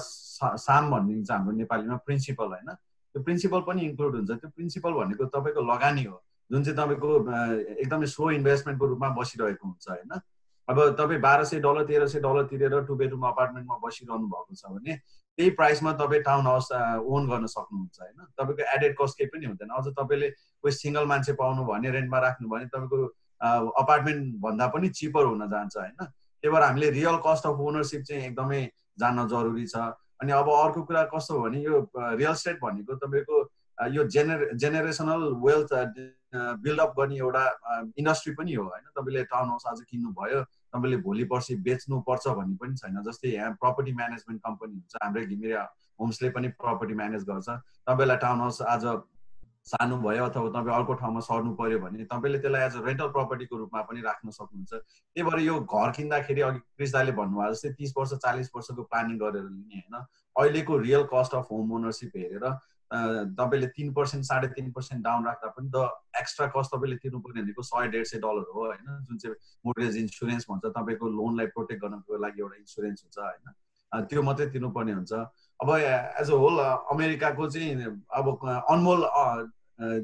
साम भनिन्छ हाम्रो नेपालीमा प्रिन्सिपल होइन, त्यो प्रिन्सिपल पनि इन्क्लुड हुन्छ। त्यो प्रिन्सिपल भनेको तपाईँको लगानी हो जुन चाहिँ तपाईँको एकदमै स्लो इन्भेस्टमेन्टको रूपमा बसिरहेको हुन्छ होइन। अब तपाईँ $1,200 $1,300 तिरेर 2 बेडरुम अपार्टमेन्टमा बसिरहनु भएको छ भने त्यही प्राइसमा तपाईँ टाउन हाउस ओन गर्न सक्नुहुन्छ होइन। तपाईँको एडेड कस्ट केही पनि हुँदैन। अझ तपाईँले कोही सिङ्गल मान्छे पाउनु भने रेन्टमा राख्नु भने तपाईँको अपार्टमेन्ट भन्दा पनि चिपर हुन जान्छ होइन। त्यही भएर हामीले रियल कस्ट अफ ओनरसिप चाहिँ एकदमै जान्न जरुरी छ। अनि अब अर्को कुरा कस्तो हो भने यो रियल एस्टेट भनेको तपाईँको यो जेनेरेसनल वेल्थ बिल्डअप गर्ने एउटा इन्डस्ट्री पनि हो होइन। तपाईँले टाउन हाउस आज किन्नु भयो, तपाईँले भोलि पर्सि बेच्नु पर्छ भन्ने पनि छैन। जस्तै यहाँ प्रपर्टी म्यानेजमेन्ट कम्पनी हुन्छ, हाम्रै घिमिरे होम्सले पनि प्रपर्टी म्यानेज गर्छ। तपाईँलाई टाउन हाउस आज सानो भयो अथवा तपाईँ अर्को ठाउँमा सर्नु पर्यो भने तपाईँले त्यसलाई एज अ रेन्टल प्रपर्टीको रूपमा पनि राख्न सक्नुहुन्छ। त्यही भएर यो घर किन्दाखेरि अघि क्रिस दाले भन्नुभयो जस्तै 30 वर्ष 40 वर्षको प्लानिङ गरेर लिने होइन। अहिलेको real cost of home ownership हेरेर तपाईँले 3% 3.5% डाउन राख्दा पनि त एक्स्ट्रा कस्ट तपाईँले तिर्नुपर्ने भनेको $100-150 हो होइन, जुन चाहिँ मोर्गेज इन्सुरेन्स भन्छ। तपाईँको लोनलाई प्रोटेक्ट गर्नको लागि एउटा इन्सुरेन्स हुन्छ होइन, त्यो मात्रै तिर्नुपर्ने हुन्छ। अब एज अ होल अमेरिकाको चाहिँ अब अनमोल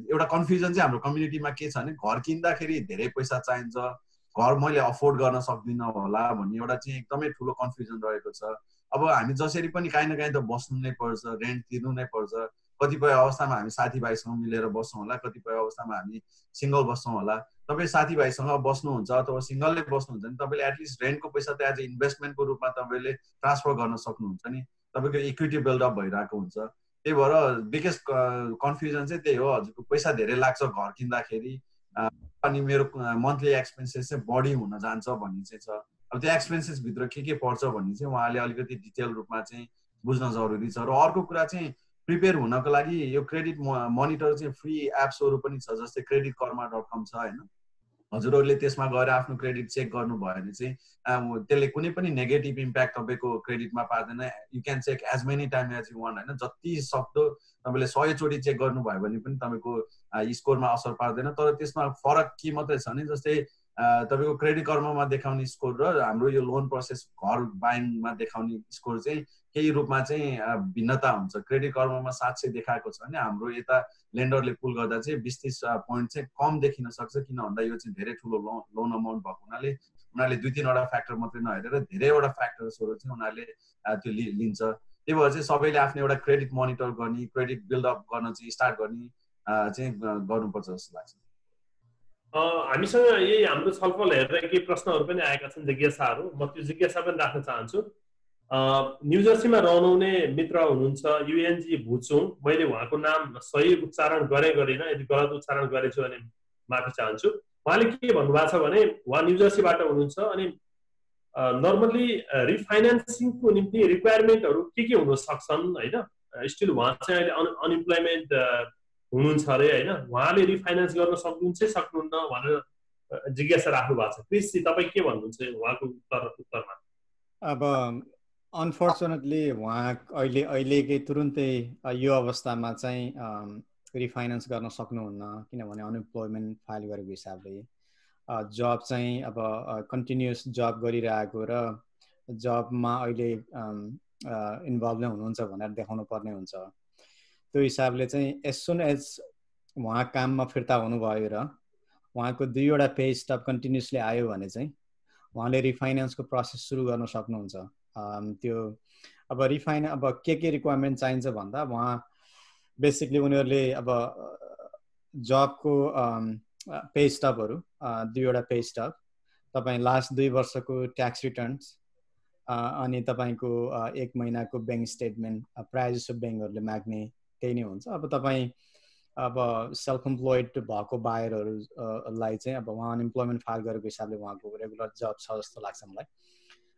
एउटा कन्फ्युजन चाहिँ हाम्रो कम्युनिटीमा के छ भने घर किन्दाखेरि धेरै पैसा चाहिन्छ, घर मैले अफोर्ड गर्न सक्दिनँ होला भन्ने एउटा चाहिँ एकदमै ठुलो कन्फ्युजन रहेको छ। अब हामी जसरी पनि काहीँ न काहीँ त बस्नु नै पर्छ, रेन्ट तिर्नु नै पर्छ। कतिपय अवस्थामा हामी साथीभाइसँग मिलेर बस्छौँ होला, कतिपय अवस्थामा हामी सिङ्गल बस्छौँ होला। तपाईँ साथीभाइसँग बस्नुहुन्छ अथवा सिङ्गलले बस्नुहुन्छ भने तपाईँले एटलिस्ट रेन्टको पैसा त एज ए इन्भेस्टमेन्टको रूपमा तपाईँले ट्रान्सफर गर्न सक्नुहुन्छ नि, तपाईँको इक्विटी बिल्डअप भइरहेको हुन्छ। त्यही भएर बिगेस्ट कन्फ्युजन चाहिँ त्यही हो, हजुरको पैसा धेरै लाग्छ घर किन्दाखेरि अनि मेरो मन्थली एक्सपेन्सेस चाहिँ बढी हुन जान्छ भन्ने चाहिँ छ। अब त्यो एक्सपेन्सेसभित्र के पर्छ भन्ने चाहिँ उहाँले अलिकति डिटेल रूपमा चाहिँ बुझ्न जरुरी छ। र अर्को कुरा चाहिँ प्रिपेयर हुनको लागि यो क्रेडिट मोनिटर चाहिँ फ्री एप्सहरू पनि छ, जस्तै creditkarma.com छ होइन। हजुरहरूले त्यसमा गएर आफ्नो क्रेडिट चेक गर्नुभयो भने चाहिँ त्यसले कुनै पनि नेगेटिभ इम्प्याक्ट तपाईँको क्रेडिटमा पार्दैन। You can check as many time as you want होइन, जति सक्दो तपाईँले 100 चोटि चेक गर्नुभयो भने पनि तपाईँको स्कोरमा असर पार्दैन। तर त्यसमा फरक के मात्रै छ भने जस्तै तपाईँको क्रेडिट कर्ममा देखाउने स्कोर र हाम्रो यो लोन प्रोसेस घर बाइङमा देखाउने स्कोर चाहिँ केही रूपमा चाहिँ भिन्नता हुन्छ। क्रेडिट कर्ममा 700 देखाएको छ भने हाम्रो यता लेन्डरले पुल गर्दा चाहिँ 20-30 पोइन्ट चाहिँ कम देखिन सक्छ, किन भन्दा यो चाहिँ धेरै ठुलो लोन अमाउन्ट भएको हुनाले उनीहरूले 2-3 वटा फ्याक्टर मात्रै नहेरेर धेरैवटा फ्याक्टर्सहरू चाहिँ उनीहरूले त्यो लिन्छ। त्यही भएर चाहिँ सबैले आफ्नो एउटा क्रेडिट मोनिटर गर्ने, क्रेडिट बिल्डअप गर्न चाहिँ स्टार्ट गर्ने चाहिँ गर्नुपर्छ जस्तो लाग्छ। हामीसँग यही हाम्रो छलफल हेरेर केही प्रश्नहरू पनि आएका छन्, जिज्ञासाहरू। म त्यो जिज्ञासा पनि राख्न चाहन्छु। न्युजर्सीमा रहनुहुने मित्र हुनुहुन्छ युएनजी भुचुङ। मैले उहाँको नाम सही उच्चारण गरेन, यदि गलत उच्चारण गरेछु भने माफी चाहन्छु। उहाँले के भन्नुभएको छ भने उहाँ न्युजर्सीबाट हुनुहुन्छ अनि नर्मली रिफाइनेन्सिङको निम्ति रिक्वायरमेन्टहरू के हुन सक्छन् होइन। स्टिल उहाँ चाहिँ अहिले अनइम्प्लोइमेन्ट हुनुहुन्छ अरे होइन। उहाँले रिफाइनेन्स गर्न सक्नुहुन्छ सक्नुहुन्न भनेर जिज्ञासा राख्नु भएको छ। क्रिस तपाईँ के भन्नुहुन्छ उहाँको उत्तरमा? अब अनफर्चुनेटली उहाँ अहिलेकै तुरुन्तै यो अवस्थामा चाहिँ रिफाइनेन्स गर्न सक्नुहुन्न, किनभने अनइम्प्लोइमेन्ट फाइल गरेको हिसाबले जब चाहिँ अब कन्टिन्युस जब गरिरहेको र जबमा अहिले इन्भल्भ नै हुनुहुन्छ भनेर देखाउनु पर्ने हुन्छ। त्यो हिसाबले चाहिँ एज सुन एज उहाँ काममा फिर्ता हुनुभयो र उहाँको 2वटा पे स्टब कन्टिन्युसली आयो भने चाहिँ उहाँले रिफाइनेन्सको प्रोसेस सुरु गर्न सक्नुहुन्छ। त्यो अब अब के रिक्वायरमेन्ट चाहिन्छ भन्दा उहाँ बेसिकली उनीहरूले अब जबको पे स्टबहरू 2वटा पे स्टब, तपाईँ लास्ट 2 वर्षको ट्याक्स रिटर्न्स अनि तपाईँको 1 महिनाको ब्याङ्क स्टेटमेन्ट प्रायः जसो ब्याङ्कहरूले माग्ने त्यही नै हुन्छ। अब तपाईँ अब सेल्फ इम्प्लोइड भएको बायरहरूलाई चाहिँ अब उहाँ अनइम्प्लोइमेन्ट फाइल गरेको हिसाबले उहाँको रेगुलर जब छ जस्तो लाग्छ मलाई।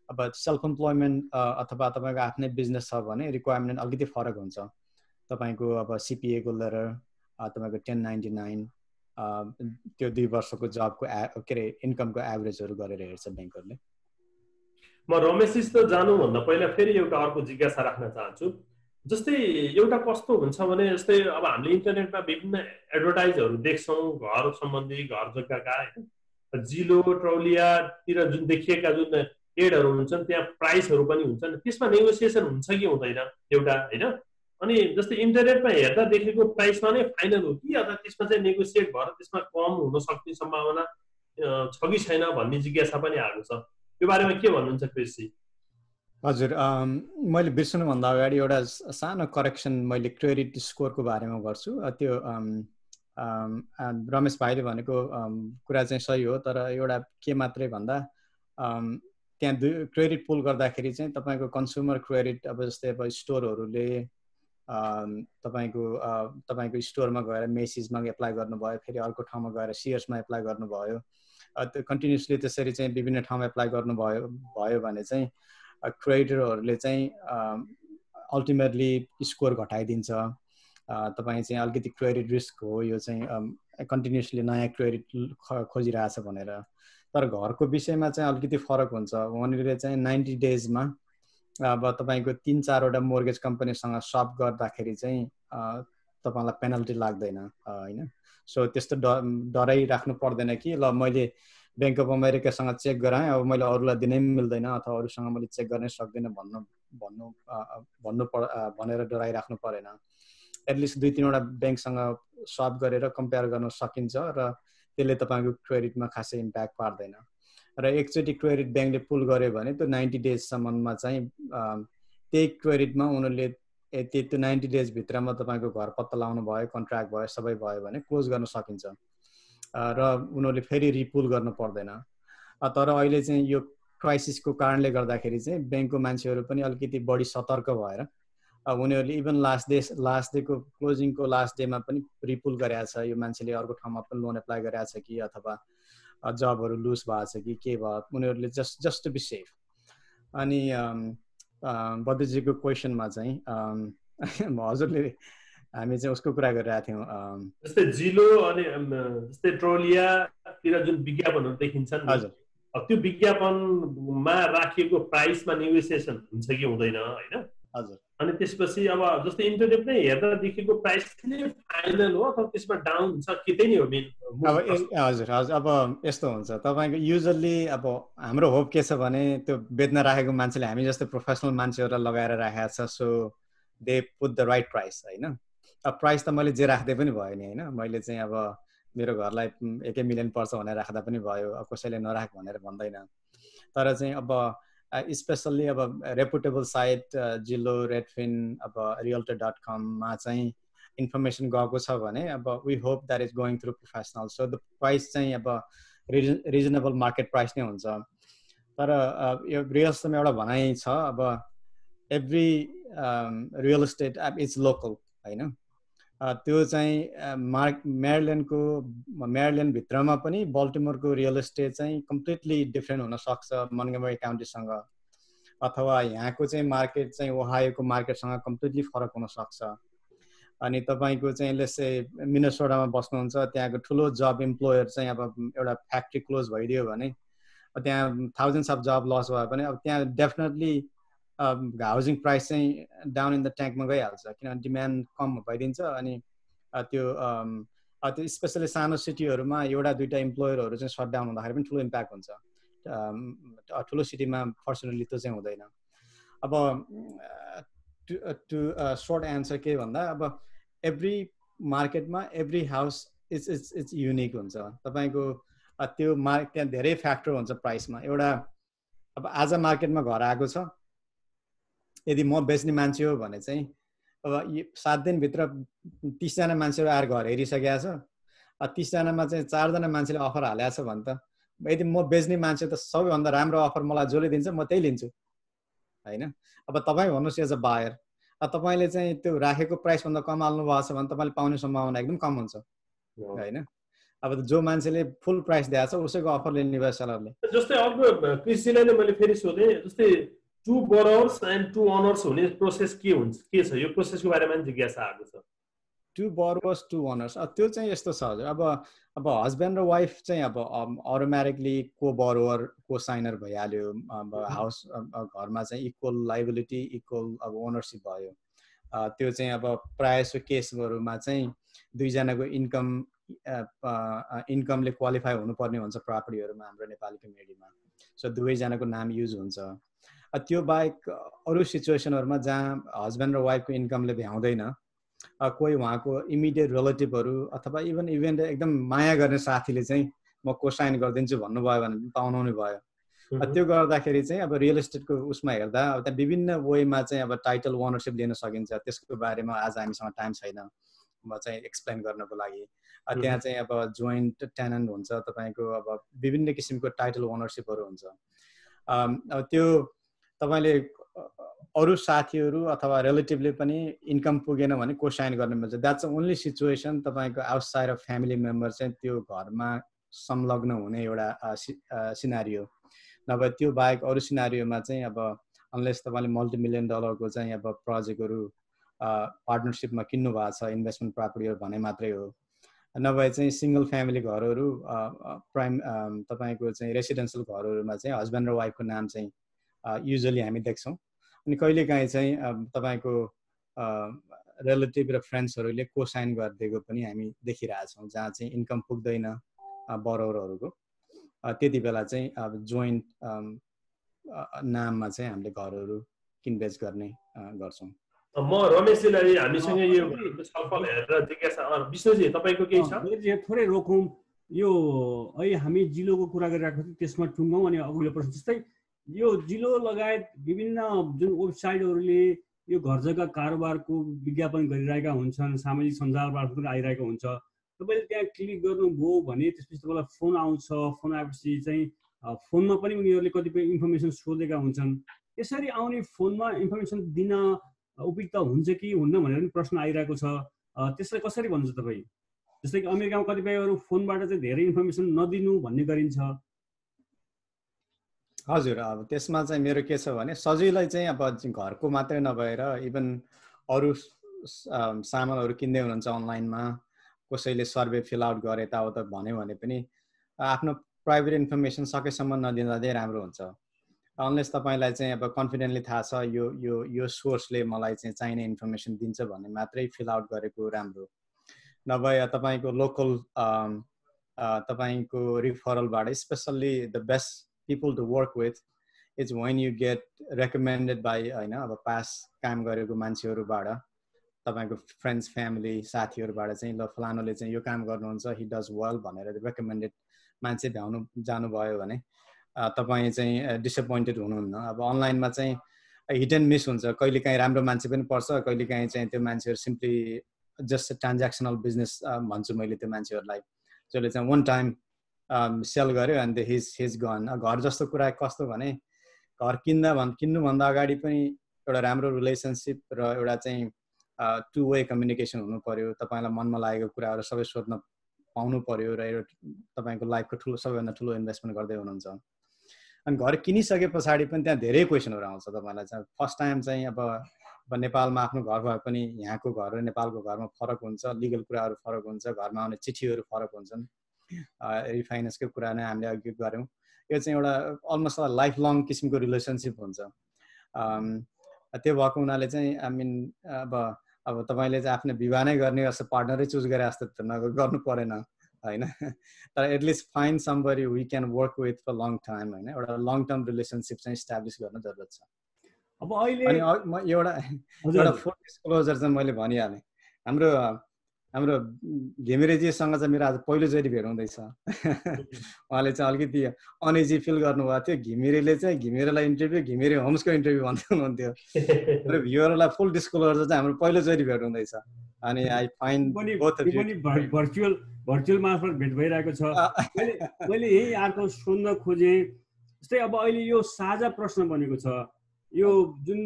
अब सेल्फ इम्प्लोइमेन्ट अथवा तपाईँको आफ्नै बिजनेस छ भने रिक्वायरमेन्ट अलिकति फरक हुन्छ। तपाईँको अब सिपिएको लेटर, तपाईँको 1099 त्यो 2 वर्षको जबको के अरे इन्कमको एभरेजहरू गरेर हेर्छ ब्याङ्कहरूले। म रमेश त जानुभन्दा पहिला फेरि एउटा अर्को जिज्ञासा राख्न चाहन्छु। जस्तै एउटा कस्तो हुन्छ भने जस्तै अब हामीले इन्टरनेटमा विभिन्न एडभर्टाइजहरू देख्छौँ घर सम्बन्धी, घर जग्गाका होइन। जिलो ट्रौलियातिर जुन देखिएका जुन एडहरू हुन्छन् त्यहाँ प्राइसहरू पनि हुन्छन्, त्यसमा नेगोसिएसन हुन्छ कि हुँदैन एउटा होइन। अनि जस्तै इन्टरनेटमा हेर्दा देखेको प्राइसमा नै फाइनल हो कि अथवा त्यसमा चाहिँ नेगोसिएट भएर त्यसमा कम हुन सक्ने सम्भावना छ कि छैन भन्ने जिज्ञासा पनि आएको छ। यो बारेमा के भन्नुहुन्छ क्रिसजी? हजुर, मैले बिर्सनुभन्दा अगाडि एउटा सानो करेक्सन मैले क्रेडिट स्कोरको बारेमा गर्छु। त्यो रमेश भाइले भनेको कुरा चाहिँ सही हो, तर एउटा के मात्रै भन्दा त्यहाँ क्रेडिट पुल गर्दाखेरि चाहिँ तपाईँको कन्ज्युमर क्रेडिट अब जस्तै अब स्टोरहरूले तपाईँको स्टोरमा गएर मेसिजमा एप्लाई गर्नुभयो, फेरि अर्को ठाउँमा गएर सियर्समा एप्लाई गर्नुभयो, त्यो कन्टिन्युसली त्यसरी चाहिँ विभिन्न ठाउँमा एप्लाई गर्नुभयो भने चाहिँ क्रेडिटरहरूले चाहिँ अल्टिमेटली स्कोर घटाइदिन्छ। तपाईँ चाहिँ अलिकति क्रेडिट रिस्क हो यो चाहिँ कन्टिन्युसली नयाँ क्रेडिट खोजिरहेछ भनेर। तर घरको विषयमा चाहिँ अलिकति फरक हुन्छ। उनीहरूले चाहिँ 90 डेजमा अब तपाईँको 3-4वटा मोर्गेज कम्पनीसँग सप गर्दाखेरि चाहिँ तपाईँलाई पेनल्टी लाग्दैन होइन। सो त्यस्तो डराइ राख्नु पर्दैन कि ल मैले ब्याङ्क अफ अमेरिकासँग चेक गराएँ, अब मैले अरूलाई दिनै मिल्दैन अथवा अरूसँग मैले चेक गर्नै सक्दैन भनेर डराइराख्नु परेन। एटलिस्ट 2-3वटा ब्याङ्कसँग सप गरेर कम्पेयर गर्न सकिन्छ र त्यसले तपाईँको क्रेडिटमा खासै इम्प्याक्ट पार्दैन। र एकचोटि क्रेडिट ब्याङ्कले पुल गर्यो भने त्यो 90 डेजसम्ममा चाहिँ त्यही क्रेडिटमा उनीहरूले त्यो 90 डेजभित्रमा तपाईँको घर पत्ता लगाउनु भयो, कन्ट्र्याक्ट भयो, सबै भयो भने क्लोज गर्न सकिन्छ र उनीहरूले फेरि रिपुल गर्नु पर्दैन। तर अहिले चाहिँ यो क्राइसिसको कारणले गर्दाखेरि चाहिँ ब्याङ्कको मान्छेहरू पनि अलिकति बढी सतर्क भएर उनीहरूले इभन लास्ट डेको क्लोजिङको लास्ट डेमा पनि रिपुल गरेको छ। यो मान्छेले अर्को ठाउँमा पनि लोन एप्लाई गरेको छ कि अथवा जबहरू लुज भएको छ कि के भयो, उनीहरूले जस्ट टु बी सेफ। अनि बद्रीजीको क्वेसनमा चाहिँ हजुरले हामी चाहिँ उसको कुरा गरिरहेको थियौँ जस्तै जिलो अनि जस्तै ट्रोलियातिर जुन विज्ञापनहरू देखिन्छन्, हजुर त्यो विज्ञापनमा राखिएको प्राइसमा नेगोसिएसन हुन्छ कि हुँदैन होइन। हजुर अनि त्यसपछि अब जस्तै इन्टरनेट नै हेर्दा देखेको प्राइस नै फाइनल हो अथवा त्यसमा डाउन हुन्छ कि त्यही नै हो मेन? हजुर हजुर अब यस्तो हुन्छ तपाईँको युजली अब हाम्रो होप के छ भने त्यो बेच्न राखेको मान्छेले हामी जस्तै प्रोफेसनल मान्छेहरूलाई लगाएर राखेको छ, so they put the right price होइन। अब प्राइस त मैले जे राख्दै पनि भयो नि होइन, मैले चाहिँ अब मेरो घरलाई 1 मिलियन पर्छ भनेर राख्दा पनि भयो, कसैले नराख भनेर भन्दैन। तर चाहिँ अब स्पेसल्ली अब रेपुटेबल साइट जिल्लो, रेडफिन, अब realtor.com मा चाहिँ इन्फर्मेसन गएको छ भने अब we hope that is going through professional, so the price चाहिँ अब रिजनेबल मार्केट प्राइस नै हुन्छ। तर यो रियल इस्टेटमा एउटा भनाइ छ, अब every real estate is local होइन। त्यो चाहिँ मेरील्यान्ड भित्रमा पनि बल्टिमोरको रियल इस्टेट चाहिँ कम्प्लिटली डिफ्रेन्ट हुनसक्छ मोन्टगोमरी काउन्टीसँग, अथवा यहाँको चाहिँ मार्केट चाहिँ ओहायोको मार्केटसँग कम्प्लिटली फरक हुनसक्छ। अनि तपाईँको चाहिँ लेट्स मिनेसोटामा बस्नुहुन्छ, त्यहाँको ठुलो जब इम्प्लोयर चाहिँ अब एउटा फ्याक्ट्री क्लोज भइदियो भने त्यहाँ थाउजन्ड्स अफ जब लस भयो भने अब त्यहाँ डेफिनेटली हाउसिङ प्राइस चाहिँ डाउन इन द ट्याङ्कमा गइहाल्छ, किनभने डिमान्ड कम भइदिन्छ। अनि त्यो स्पेसली सानो सिटीहरूमा एउटा दुईवटा इम्प्लोयरहरू चाहिँ सट डाउन हुँदाखेरि पनि ठुलो इम्प्याक्ट हुन्छ। ठुलो सिटीमा फर्चुनेटली त्यो चाहिँ हुँदैन। अब टु सर्ट एन्सर के भन्दा अब एभ्री मार्केटमा एभ्री हाउस इट्स युनिक हुन्छ। तपाईँको त्यो त्यहाँ धेरै फ्याक्टर हुन्छ प्राइसमा। एउटा अब आज मार्केटमा घर आएको छ, यदि म बेच्ने मान्छे हो भने चाहिँ अब 7 दिनभित्र 30 जना मान्छेहरू आएर घर हेरिसकेको छ, 30 जनामा चाहिँ 4 जना मान्छेले अफर हालेको छ भने त यदि म बेच्ने मान्छे त सबैभन्दा राम्रो अफर मलाई जसले दिन्छ म त्यही लिन्छु होइन। अब तपाईँ भन्नुहोस् एज अ बायर, तपाईँले चाहिँ त्यो राखेको प्राइसभन्दा कम हाल्नु भएको छ भने तपाईँले पाउने सम्भावना एकदम कम हुन्छ होइन। अब जो मान्छेले फुल प्राइस दिएको छ उसैको अफर लिने भयो सेलरले। जस्तै अघि कृषिलाई नै मैले फेरि सोधेँ, जस्तै to borrowers and to owners हुने प्रोसेस के हुन्छ, के छ यो प्रोसेसको बारेमा पनि जिज्ञासा आएको छ। टु बोरोवर्स टु ओनर्स त्यो चाहिँ यस्तो छ हजुर, अब हस्बेन्ड र वाइफ चाहिँ अब अटोमेटिकली को बोरोवर को साइनर भइहाल्यो। अब हाउस घरमा चाहिँ इक्वल लाइबिलिटी इक्वल अब ओनरसिप भयो। त्यो चाहिँ अब प्रायः जसो केसहरूमा चाहिँ दुईजनाको इन्कमले क्वालिफाई हुनुपर्ने हुन्छ प्रपर्टीहरूमा हाम्रो नेपाली कम्युनिटीमा, सो दुवैजनाको नाम युज हुन्छ। त्यो बाहेक अरू सिचुएसनहरूमा जहाँ हस्बेन्ड र वाइफको इन्कमले भ्याउँदैन, कोही उहाँको इमिडिएट रिलेटिभहरू अथवा इभन एकदम माया गर्ने साथीले चाहिँ म कोसाइन गरिदिन्छु भन्नुभयो भने पाउनु भयो। त्यो गर्दाखेरि चाहिँ अब रियल इस्टेटको उसमा हेर्दा अब त्यहाँ विभिन्न वेमा चाहिँ अब टाइटल ओनरसिप लिन सकिन्छ। त्यसको बारेमा आज हामीसँग टाइम छैन म चाहिँ एक्सप्लेन गर्नको लागि। त्यहाँ चाहिँ अब जोइन्ट टेनेन्ट हुन्छ, तपाईँको अब विभिन्न किसिमको टाइटल ओनरसिपहरू हुन्छ। अब त्यो तपाईँले अरू साथीहरू अथवा रिलेटिभले पनि इन्कम पुगेन भने कोसाइन गर्ने मिल्छ। द्याट्स ओन्ली सिचुएसन तपाईँको आउटसाइड अफ फ्यामिली मेम्बर चाहिँ त्यो घरमा संलग्न हुने एउटा सिनारियो। नभए त्यो बाहेक अरू सिनारियोमा चाहिँ अब अनलेस तपाईँले $multi-million चाहिँ अब प्रोजेक्टहरू पार्टनरसिपमा किन्नु भएको छ इन्भेस्टमेन्ट प्रपर्टीहरू भने मात्रै हो। नभए चाहिँ सिङ्गल फ्यामिली घरहरू प्राइम तपाईँको चाहिँ रेसिडेन्सियल घरहरूमा चाहिँ हस्बेन्ड र वाइफको नाम चाहिँ युजली हामी देख्छौँ। अनि कहिलेकाहीँ चाहिँ तपाईँको रिलेटिभ र फ्रेन्ड्सहरूले कोसाइन गरिदिएको पनि हामी देखिरहेछौँ, जहाँ चाहिँ इन्कम पुग्दैन बरोवरहरूको। त्यति बेला चाहिँ अब जोइन्ट नाममा चाहिँ हामीले घरहरू किनबेच गर्ने गर्छौँ। म रमेशजीलाई हामीसँग यो छलफल हेरेर जिज्ञासा विष्णुजी तपाईँको केही छ? थोरै रोकौँ, यो अहिले हामी जिलोको कुरा गरिरहेको थियौँ त्यसमा टुङ्गौँ अनि अघिल्लो प्रश्न जस्तै यो जिलो लगायत विभिन्न जुन वेबसाइटहरूले यो घर जग्गा कारोबारको विज्ञापन गरिरहेका हुन्छन्, सामाजिक सञ्जालबाट पनि आइरहेको हुन्छ। तपाईँले त्यहाँ क्लिक गर्नुभयो भने त्यसपछि तपाईँलाई फोन आउँछ, फोन आएपछि चाहिँ फोनमा पनि उनीहरूले कतिपय इन्फर्मेसन सोधेका हुन्छन्। त्यसरी आउने फोनमा इन्फर्मेसन दिन उपयुक्त हुन्छ कि हुन्न भनेर पनि प्रश्न आइरहेको छ। त्यसलाई कसरी भन्नुहुन्छ तपाईँ? जस्तै कि अमेरिकामा कतिपयहरू फोनबाट चाहिँ धेरै इन्फर्मेसन नदिनु भन्ने गरिन्छ। हजुर, अब त्यसमा चाहिँ मेरो के छ भने सजिलै चाहिँ अब घरको मात्रै नभएर इभन अरू सामानहरू किन्दै हुनुहुन्छ अनलाइनमा, कसैले सर्वे फिल आउट गरे यताउता भन्यो भने पनि आफ्नो प्राइभेट इन्फर्मेसन सकेसम्म नदिँदा चाहिँ राम्रो हुन्छ। अनलेस तपाईँलाई चाहिँ अब कन्फिडेन्टली थाहा छ यो सोर्सले मलाई चाहिँ चाहिने इन्फर्मेसन दिन्छ भन्ने मात्रै फिल आउट गरेको राम्रो। नभए तपाईँको लोकल तपाईँको रिफरलबाट specially the best people to work with is when you get recommended by हैन अब पास काम गरेको मान्छेहरूबाट, तपाईको फ्रेन्ड्स फ्यामिली साथीहरूबाट चाहिँ ल फलानोले चाहिँ यो काम गर्नुहुन्छ, he does well भनेर रेकमेन्डेड मान्छे भ्याउनु जानुभयो भने तपाईँ चाहिँ डिसएपोइन्टेड हुनुहुन्न। अब अनलाइनमा चाहिँ हिट एन्ड मिस हुन्छ, कहिलेकाहीँ राम्रो मान्छे पनि पर्छ, कहिलेकाहीँ चाहिँ त्यो मान्छेहरू सिम्पली जस्ट ट्रान्ज्याक्सनल बिजनेस भन्छु मैले त्यो मान्छेहरूलाई, जसले चाहिँ वान टाइम सेल गर्यो अनि हिज गन। घर जस्तो कुरा कस्तो भने घर किन्नुभन्दा अगाडि पनि एउटा राम्रो रिलेसनसिप र एउटा चाहिँ टु वे कम्युनिकेसन हुनु पर्यो। तपाईँलाई मनमा लागेको कुराहरू सबै सोध्न पाउनु पर्यो र एउटा तपाईँको लाइफको सबैभन्दा ठुलो इन्भेस्टमेन्ट गर्दै हुनुहुन्छ। अनि घर किनिसके पछाडि पनि त्यहाँ धेरै क्वेसनहरू आउँछ तपाईँलाई चाहिँ। फर्स्ट टाइम चाहिँ अब नेपालमा आफ्नो घर भए पनि यहाँको घर र नेपालको घरमा फरक हुन्छ, लिगल कुराहरू फरक हुन्छ, घरमा आउने चिठीहरू फरक हुन्छन्, रिफाइनेन्सको कुरा नै हामीले अघि गऱ्यौँ। यो चाहिँ एउटा अलमोस्ट लाइफ लङ किसिमको रिलेसनसिप हुन्छ। त्यो भएको हुनाले चाहिँ आई मिन अब तपाईँले चाहिँ आफ्नो विवाह नै गर्ने जस्तो पार्टनरै चुज गरे जस्तो त गर्नु परेन होइन, तर at least find somebody we can work with for long time होइन, एउटा लङ टर्म रिलेसनसिप चाहिँ इस्टाब्लिस गर्न जरुरत छ। अब अहिले अनि एउटा फुल डिस्क्लोजर चाहिँ मैले भनिहालेँ, हाम्रो घिमिरेजीसँग चाहिँ मेरो आज पहिलोचोटि भेट हुँदैछ। उहाँले चाहिँ अलिकति अनइजी फिल गर्नुभएको थियो। घिमिरेलाई इन्टरभ्यू घिमिरे होम्सको इन्टरभ्यू भन्दै हुनुहुन्थ्यो। र भ्युअरलाई फुल डिस्क्लोजर चाहिँ हाम्रो पहिलोचोटि भेट हुँदैछ। अनि आई फाइन्ड भर्चुअल मार्फत भेट भइरहेको छ। मैले यही अर्को सुन्न खोजेँ, जस्तै अब अहिले यो साझा प्रश्न बनेको छ, यो जुन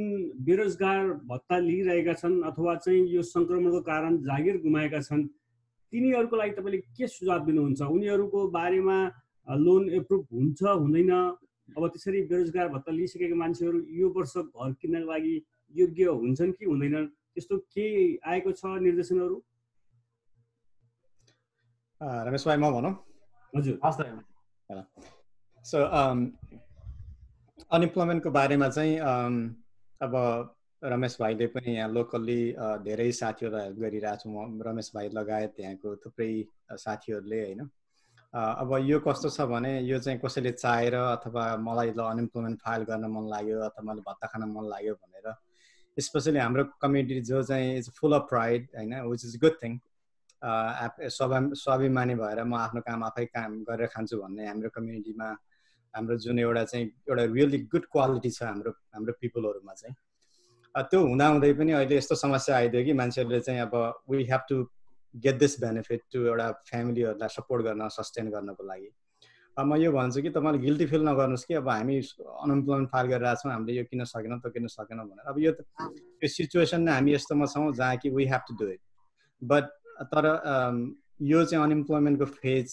बेरोजगार भत्ता लिइरहेका छन् अथवा चाहिँ यो संक्रमणको कारण जागिर गुमाएका छन्, तिनीहरूको लागि तपाईँले के सुझाव दिनुहुन्छ? उनीहरूको बारेमा लोन एप्रुभ हुन्छ हुँदैन? अब त्यसरी बेरोजगार भत्ता लिइसकेका मान्छेहरू यो वर्ष घर किन्नको लागि योग्य हुन्छन् कि हुँदैनन्? त्यस्तो के आएको छ निर्देशनहरू? रमेश भाइ म भनौँ? हजुर। सो अनइम्प्लोइमेन्टको बारेमा चाहिँ अब रमेश भाइले पनि यहाँ लोकल्ली धेरै साथीहरूलाई हेल्प गरिरहेको छु म, रमेश भाइ लगायत यहाँको थुप्रै साथीहरूले होइन। अब यो कस्तो छ भने यो चाहिँ कसैले चाहेर अथवा मलाई ल अनइम्प्लोइमेन्ट फाइल गर्न मन लाग्यो अथवा मलाई भत्ता खान मन लाग्यो भनेर, स्पेसली हाम्रो कम्युनिटी जो चाहिँ इज फुल अफ प्राइड होइन, विच इज गुड थिङ। स्वाभिमानी भएर म आफ्नो काम आफै गरेर खान्छु भन्ने हाम्रो कम्युनिटीमा हाम्रो जुन एउटा रियली गुड क्वालिटी छ हाम्रो पिपलहरूमा चाहिँ, त्यो हुँदाहुँदै पनि अहिले यस्तो समस्या आइदियो कि मान्छेहरूले चाहिँ अब we have to get this benefit to एउटा फ्यामिलीहरूलाई सपोर्ट गर्न, सस्टेन गर्नको लागि। म यो भन्छु कि तपाईँले गिल्टी फिल नगर्नुहोस् कि अब हामी अनइम्प्लोइमेन्ट फाइल गरिरहेको छौँ, हामीले यो किन सकेनौँ त्यो किन सकेनौँ भनेर। अब यो सिचुएसन नै हामी यस्तोमा छौँ जहाँ कि we have to do it. But तर यो चाहिँ अनइम्प्लोइमेन्टको फेज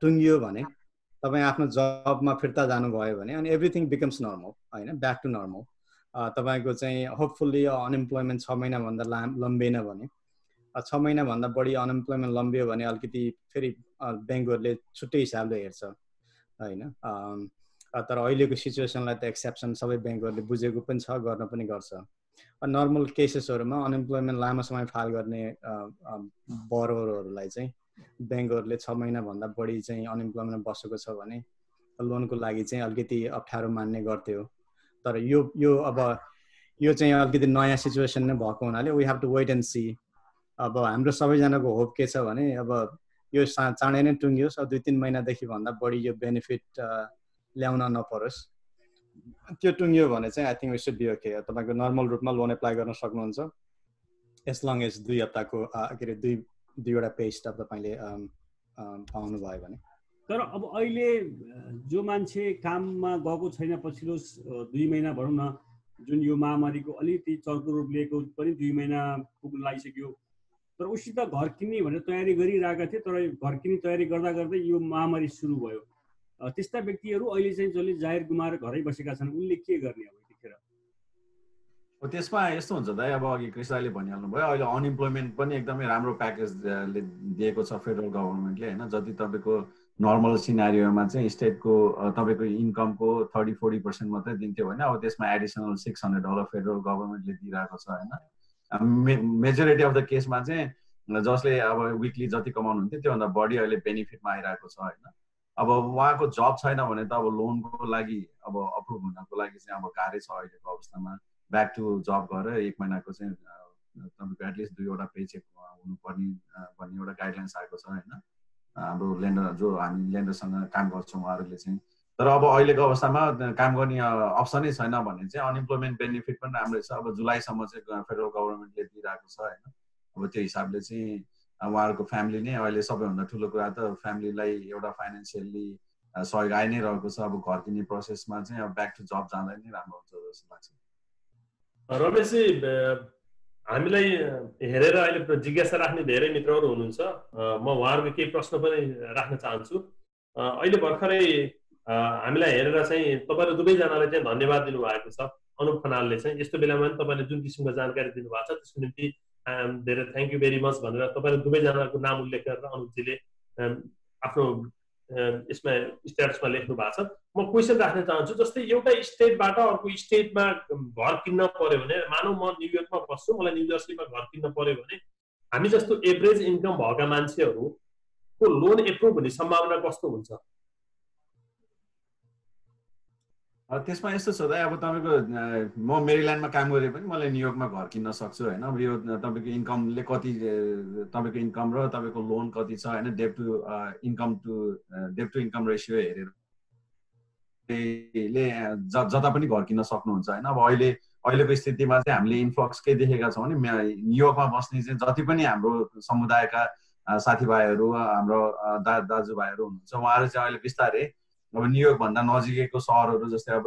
टुङ्गियो भने, तपाईँ आफ्नो जबमा फिर्ता जानुभयो भने अनि एभ्रिथिङ बिकम्स नर्मल होइन, ब्याक टु नर्मल। तपाईँको चाहिँ होपफुल्ली अनइम्प्लोइमेन्ट 6 महिनाभन्दा लम्बिएन भने, 6 महिनाभन्दा बढी अनइम्प्लोइमेन्ट लम्बियो भने अलिकति फेरि ब्याङ्कहरूले छुट्टै हिसाबले हेर्छ होइन। तर अहिलेको सिचुएसनलाई त एक्सेप्सन सबै ब्याङ्कहरूले बुझेको पनि छ, गर्न पनि गर्छ। नर्मल केसेसहरूमा अनइम्प्लोइमेन्ट लामो समय फाइल गर्ने बरोवरहरूलाई चाहिँ ब्याङ्कहरूले 6 महिनाभन्दा बढी चाहिँ अनइम्प्लोइमेन्ट बसेको छ भने लोनको लागि चाहिँ अलिकति अप्ठ्यारो मान्ने गर्थ्यो। तर यो चाहिँ अलिकति नयाँ सिचुएसन नै भएको हुनाले we have to wait and see. अब हाम्रो सबैजनाको होप के छ भने अब यो चाँडै नै टुङ्गियोस्, 2-3 महिनादेखि भन्दा बढी यो बेनिफिट ल्याउन नपरोस्। त्यो टुङ्गियो भने चाहिँ I think we should be okay. तपाईँको नर्मल रूपमा लोन एप्लाई गर्न सक्नुहुन्छ एज लङ एज 2 हप्ताको के अरे दुईवटा पे स्टप तपाईँले पाउनु भयो भने। तर अब अहिले जो मान्छे काममा गएको छैन पछिल्लो 2 महिना भनौँ न, जुन यो महामारीको अलिकति चर्को रूप लिएको पनि 2 महिना पुग्न लागिसक्यो, तर उसित घर किन्ने भनेर तयारी गरिरहेका थिए, तर घर किन्ने तयारी गर्दा गर्दै यो महामारी सुरु भयो। त्यस्ता व्यक्तिहरू अहिले चाहिँ जसले जाहेर गुमाएर घरै बसेका छन्, उनले के गर्ने अब यतिखेर? त्यसमा यस्तो हुन्छ दाइ, अब अघि कृष्णले भनिहाल्नु भयो, अहिले अनइम्प्लोइमेन्ट पनि एकदमै राम्रो प्याकेजले दिएको छ फेडरल गभर्मेन्टले होइन। जति तपाईँको नर्मल सिनारियोमा चाहिँ स्टेटको तपाईँको इन्कमको 30-40% मात्रै दिन्थ्यो भने अब त्यसमा एडिसनल $600 फेडरल गभर्मेन्टले दिइरहेको छ होइन। मेजोरिटी अफ द केसमा चाहिँ जसले अब विकली जति कमाउनुहुन्थ्यो त्योभन्दा बढी अहिले बेनिफिटमा आइरहेको छ होइन। अब उहाँको जब छैन भने त अब लोनको लागि अब अप्रुभ हुनको लागि चाहिँ अब गाह्रै छ अहिलेको अवस्थामा। ब्याक टु जब गरेर 1 महिनाको चाहिँ तपाईँको एटलिस्ट 2वटा पे चेक हुनुपर्ने भन्ने एउटा गाइडलाइन्स आएको छ होइन। हाम्रो लेन्डर जो हामी लेन्डरसँग काम गर्छौँ उहाँहरूले चाहिँ, तर अब अहिलेको अवस्थामा काम गर्ने अप्सनै छैन भने चाहिँ अनइम्प्लोइमेन्ट बेनिफिट पनि राम्रै छ। अब जुलाईसम्म चाहिँ फेडरल गभर्मेन्टले दिइरहेको छ होइन। अब त्यो हिसाबले चाहिँ उहाँहरूको फ्यामिली नै अहिले सबैभन्दा ठुलो कुरा त फ्यामिलीलाई एउटा फाइनेन्सियली सहयोग आइ नै रहेको छ। अब घर किन्ने प्रोसेसमा चाहिँ अब ब्याक टु जब जाँदा नै राम्रो हुन्छ जस्तो लाग्छ। रमेशजी, हामीलाई हेरेर अहिले जिज्ञासा राख्ने धेरै मित्रहरू हुनुहुन्छ। म उहाँहरूको केही प्रश्न पनि राख्न चाहन्छु। अहिले भर्खरै हामीलाई हेरेर चाहिँ तपाईँहरू दुवैजनालाई चाहिँ धन्यवाद दिनुभएको छ। अनुप खनालले चाहिँ यस्तो बेलामा पनि तपाईँले जुन किसिमको जानकारी दिनुभएको छ त्यसको निम्ति धेरै थ्याङ्क यू भेरी मच भनेर तपाईँहरू दुवैजनाको नाम उल्लेख गरेर अनुपजीले आफ्नो यसमा स्ट्याटसमा लेख्नु भएको छ। म क्वेसन राख्न चाहन्छु, जस्तै एउटा स्टेटबाट अर्को स्टेटमा घर किन्न पर्यो भने, मानौ म न्युयोर्कमा बस्छु, मलाई न्यू जर्सीमा घर किन्न पर्यो भने हामी जस्तो एभरेज इन्कम भएका मान्छेहरूको लोन एप्रुभ हुने सम्भावना कस्तो हुन्छ? त्यसमा यस्तो छ दाइ, अब तपाईँको म मेरील्यान्डमा काम गरे पनि मलाई न्युयोर्कमा घर किन्न सक्छु होइन। अब यो तपाईँको इन्कमले कति, तपाईँको इन्कम र तपाईँको लोन कति छ होइन, डेट टु इन्कम रेसियो हेरेर जता पनि घर किन्न सक्नुहुन्छ होइन। अब अहिलेको स्थितिमा चाहिँ हामीले इन्फ्लक्स के देखेका छौँ भने न्युयोर्कमा बस्ने चाहिँ जति पनि हाम्रो समुदायका साथीभाइहरू, हाम्रो दाजुभाइहरू हुनुहुन्छ, उहाँहरू चाहिँ अहिले बिस्तारै अब न्युयोर्क भन्दा नजिकैको सहरहरू जस्तै अब